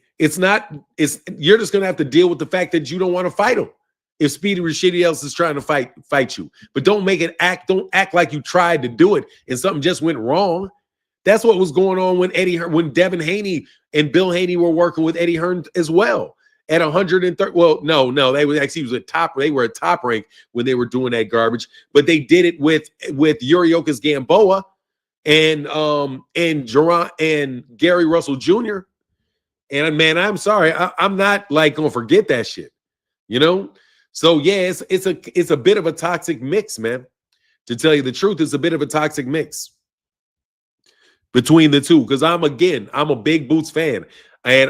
going to have to deal with the fact that you don't want to fight him if Speedy Rashidi Ellis is trying to fight you. But don't act like you tried to do it and something just went wrong. That's what was going on when Devin Haney and Bill Haney were working with Eddie Hearn as well at 130. Well, no, they were at top rank when they were doing that garbage, but they did it with Yuriokas Gamboa and Gary Russell Jr. And man, I'm sorry, I'm not like gonna forget that shit, So yeah, it's a bit of a toxic mix, man. To tell you the truth, it's a bit of a toxic mix between the two. Because I'm a big Boots fan, and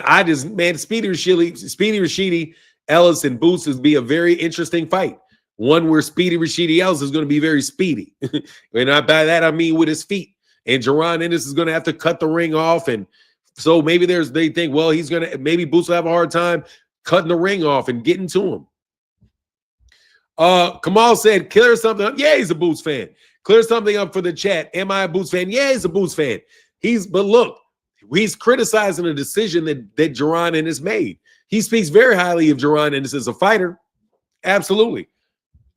Speedy Rashidi Ellis and Boots would be a very interesting fight. One where Speedy Rashidi Ellis is going to be very speedy, and by that I mean with his feet. And Gervonta Ennis is going to have to cut the ring off, and so maybe they think, well, maybe Boots will have a hard time cutting the ring off and getting to him. Kamal said, clear something up. Yeah, he's a Boots fan. Clear something up for the chat. Am I a Boots fan? Yeah, he's a Boots fan. But look, he's criticizing a decision that Gervonta Ennis made. He speaks very highly of Gervonta Ennis as a fighter. Absolutely.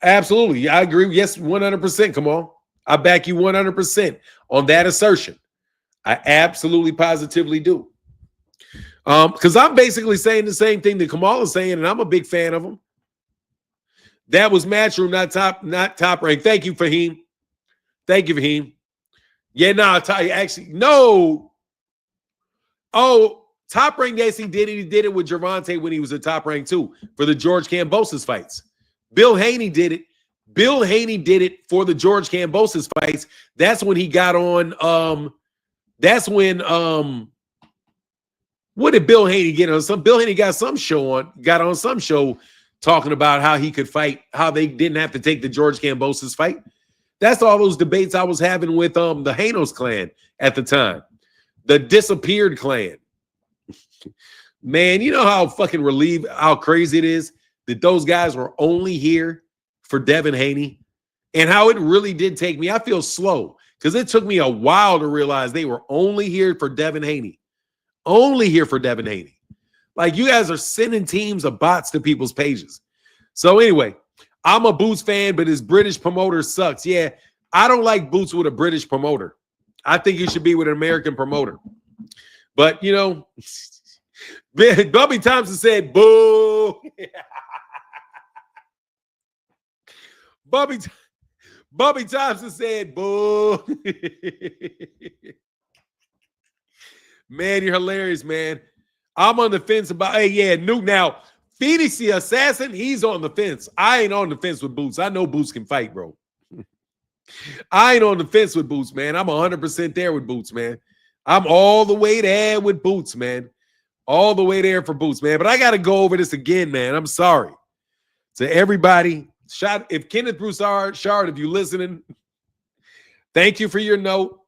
Absolutely. I agree. Yes, 100%. Kamal. I back you 100% on that assertion. I absolutely positively do. Because I'm basically saying the same thing that Kamal is saying, and I'm a big fan of him. That was Matchroom, not top rank. Thank you, Fahim. Thank you, Fahim. Yeah, no. Oh, top rank, yes, he did it. He did it with Gervonta when he was at top rank too, for the George Kambosos fights. Bill Haney did it. Bill Haney did it for the George Kambosos fights. That's when he got on. That's when what did Bill Haney get on? Bill Haney got on some show talking about how he could fight, how they didn't have to take the George Kambosos fight. That's all those debates I was having with the Hanos clan at the time, the disappeared clan. Man, you know how fucking relieved, how crazy it is that those guys were only here for Devin Haney, and how it really did take me. I feel slow because it took me a while to realize they were only here for Devin Haney. Only here for Devin Haney. Like, you guys are sending teams of bots to people's pages. So anyway, I'm a Boots fan, but his British promoter sucks. Yeah, I don't like Boots with a British promoter. I think he should be with an American promoter. But, Bubby Thompson said, boo. Bubby Thompson said, boo. Man, you're hilarious, man. I'm on the fence about, hey, yeah, Nuke. Now, Phoenix the Assassin, he's on the fence. I ain't on the fence with Boots. I know Boots can fight, bro. I ain't on the fence with Boots, man. I'm 100% there with Boots, man. I'm all the way there with Boots, man. All the way there for Boots, man. But I got to go over this again, man. I'm sorry. To everybody, if Kenneth Broussard, if you listening, Thank you for your note.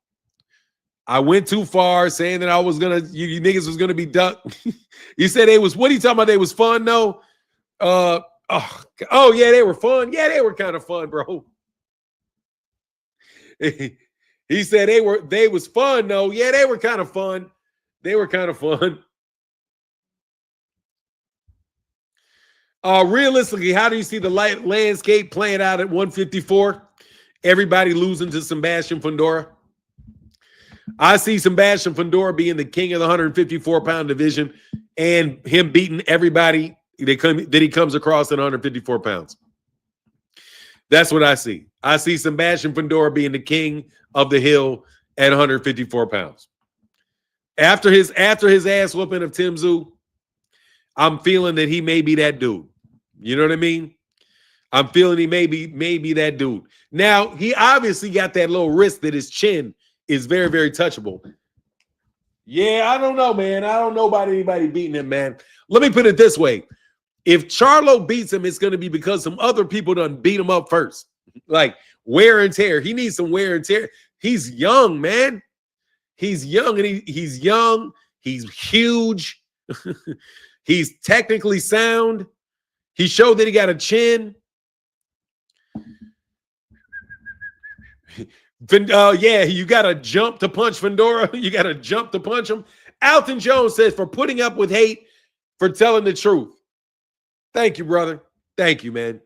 I went too far saying that I was gonna, you niggas was gonna be ducked. You said they was, what are you talking about? They was fun, though? Oh yeah, they were fun. Yeah, they were kind of fun, bro. He said they was fun, though. Yeah, they were kind of fun. They were kind of fun. Realistically, how do you see the landscape playing out at 154? Everybody losing to Sebastian Fendor. I see Sebastian Fendor being the king of the 154-pound division and him beating everybody that he comes across at 154 pounds. That's what I see. I see Sebastian Fendor being the king of the hill at 154 pounds. After his ass whooping of Tim Tszyu, I'm feeling that he may be that dude. You know what I mean? I'm feeling he may be that dude. Now, he obviously got that little wrist that his chin is very, very touchable. Yeah, I don't know, man. I don't know about anybody beating him, man. Let me put it this way. If Charlo beats him, it's going to be because some other people done beat him up first. Like wear and tear. He needs some wear and tear. He's young, man. He's young, and he's young. He's huge. He's technically sound. He showed that he got a chin. Yeah, you got to jump to punch Fendora. You got to jump to punch him. Alton Jones says, for putting up with hate, for telling the truth. Thank you, brother. Thank you, man.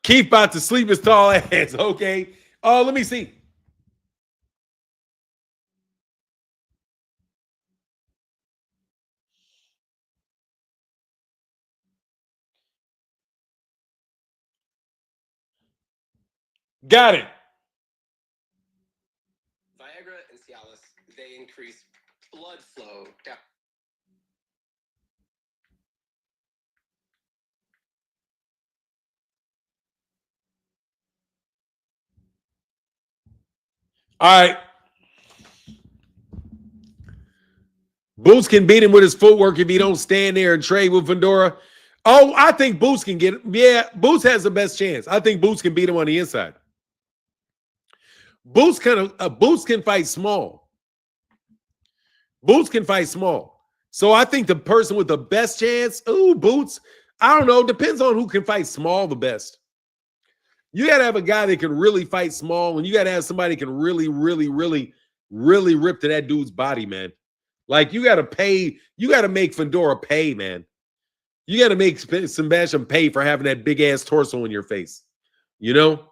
Keith about to sleep his tall ass. Okay. Oh, let me see. Got it. Viagra and Cialis, they increase blood flow down. All right. Boots can beat him with his footwork if he don't stand there and trade with Fendora. Oh, I think Boots can get it. Yeah, Boots has the best chance. I think Boots can beat him on the inside. Boots can fight small. Boots can fight small. So I think the person with the best chance, Boots, I don't know, depends on who can fight small the best. You got to have a guy that can really fight small, and you got to have somebody that can really, really, really, really rip to that dude's body, man. Like you got to pay, you got to make Fendora pay, man. You got to make Sebastian pay for having that big ass torso in your face. You know?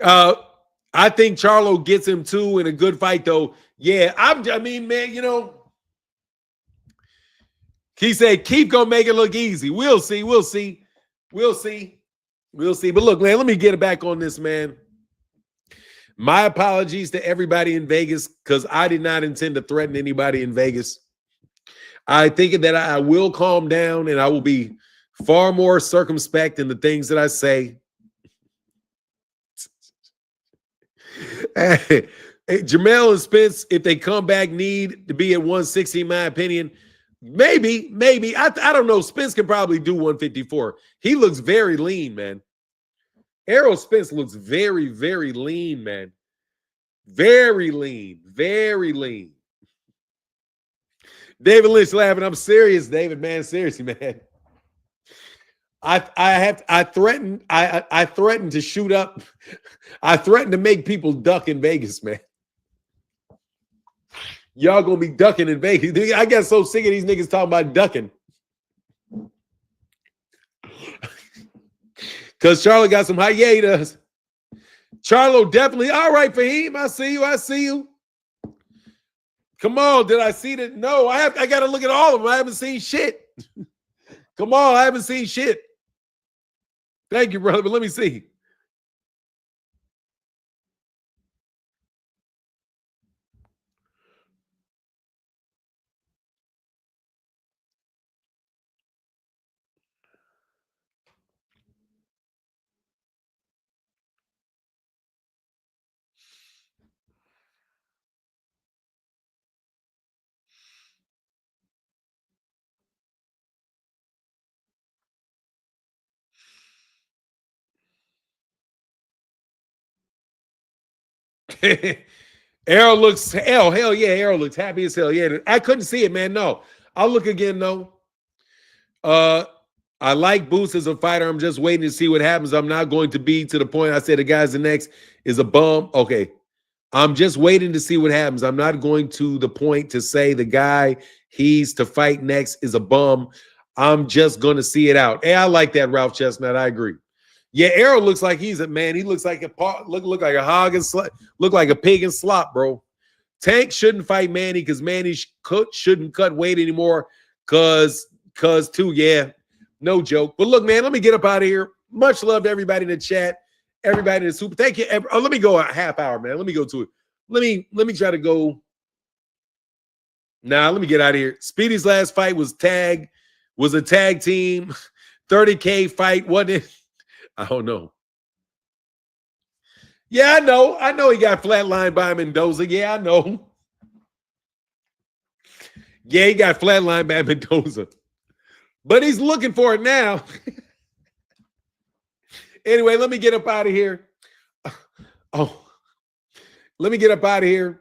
I think Charlo gets him too in a good fight, though. Yeah, I mean, man, you know, he said, keep gonna make it look easy. We'll see. We'll see. We'll see. We'll see. But look, man, let me get it back on this, man. My apologies to everybody in Vegas because I did not intend to threaten anybody in Vegas. I think that I will calm down and I will be far more circumspect in the things that I say. Hey, Jamel and Spence, if they come back, need to be at 160, in my opinion. Maybe. I don't know. Spence can probably do 154. He looks very lean, man. Errol Spence looks very, very lean, man. Very lean. Very lean. David Lynch laughing. I'm serious, David, man. Seriously, man. I threatened to shoot up. I threatened to make people duck in Vegas, man. Y'all gonna be ducking in Vegas. I got so sick of these niggas talking about ducking. Because Charlo got some high. Yeah, he does. Charlo definitely. All right, Fahim. I see you. Come on. Did I see that? No, I got to look at all of them. I haven't seen shit. Come on. I haven't seen shit. Thank you, brother. But let me see. Errol looks hell yeah. Errol looks happy as hell. Yeah, I couldn't see it, man. No, I'll look again though. I like Boost as a fighter. I'm just waiting to see what happens. I'm not going to be to the point I said the guy's the next is a bum. Okay. I'm just waiting to see what happens. I'm not going to the point to say the guy he's to fight next is a bum. I'm just going to see it out. Hey, I like that, Ralph Chestnut. I agree. Yeah, Errol looks like he's a man. He looks like look like a hog and look like a pig and slop, bro. Tank shouldn't fight Manny because Manny shouldn't cut weight anymore. Cause too, yeah, no joke. But look, man, let me get up out of here. Much love to everybody in the chat, everybody in the super. Thank you. Let me go a half hour, man. Let me go to it. Let me try to go. Nah, let me get out of here. Speedy's last fight was a tag team, 30K fight, wasn't it? I don't know. Yeah, I know. I know he got flatlined by Mendoza. Yeah, I know. Yeah, he got flatlined by Mendoza. But he's looking for it now. Anyway, let me get up out of here. Oh, let me get up out of here.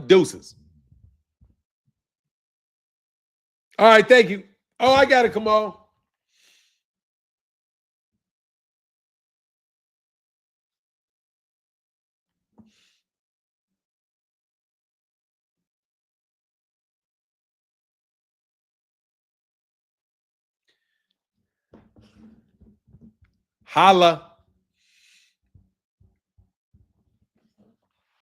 Deuces. All right, thank you. Oh, I got it, Kamal. Holla.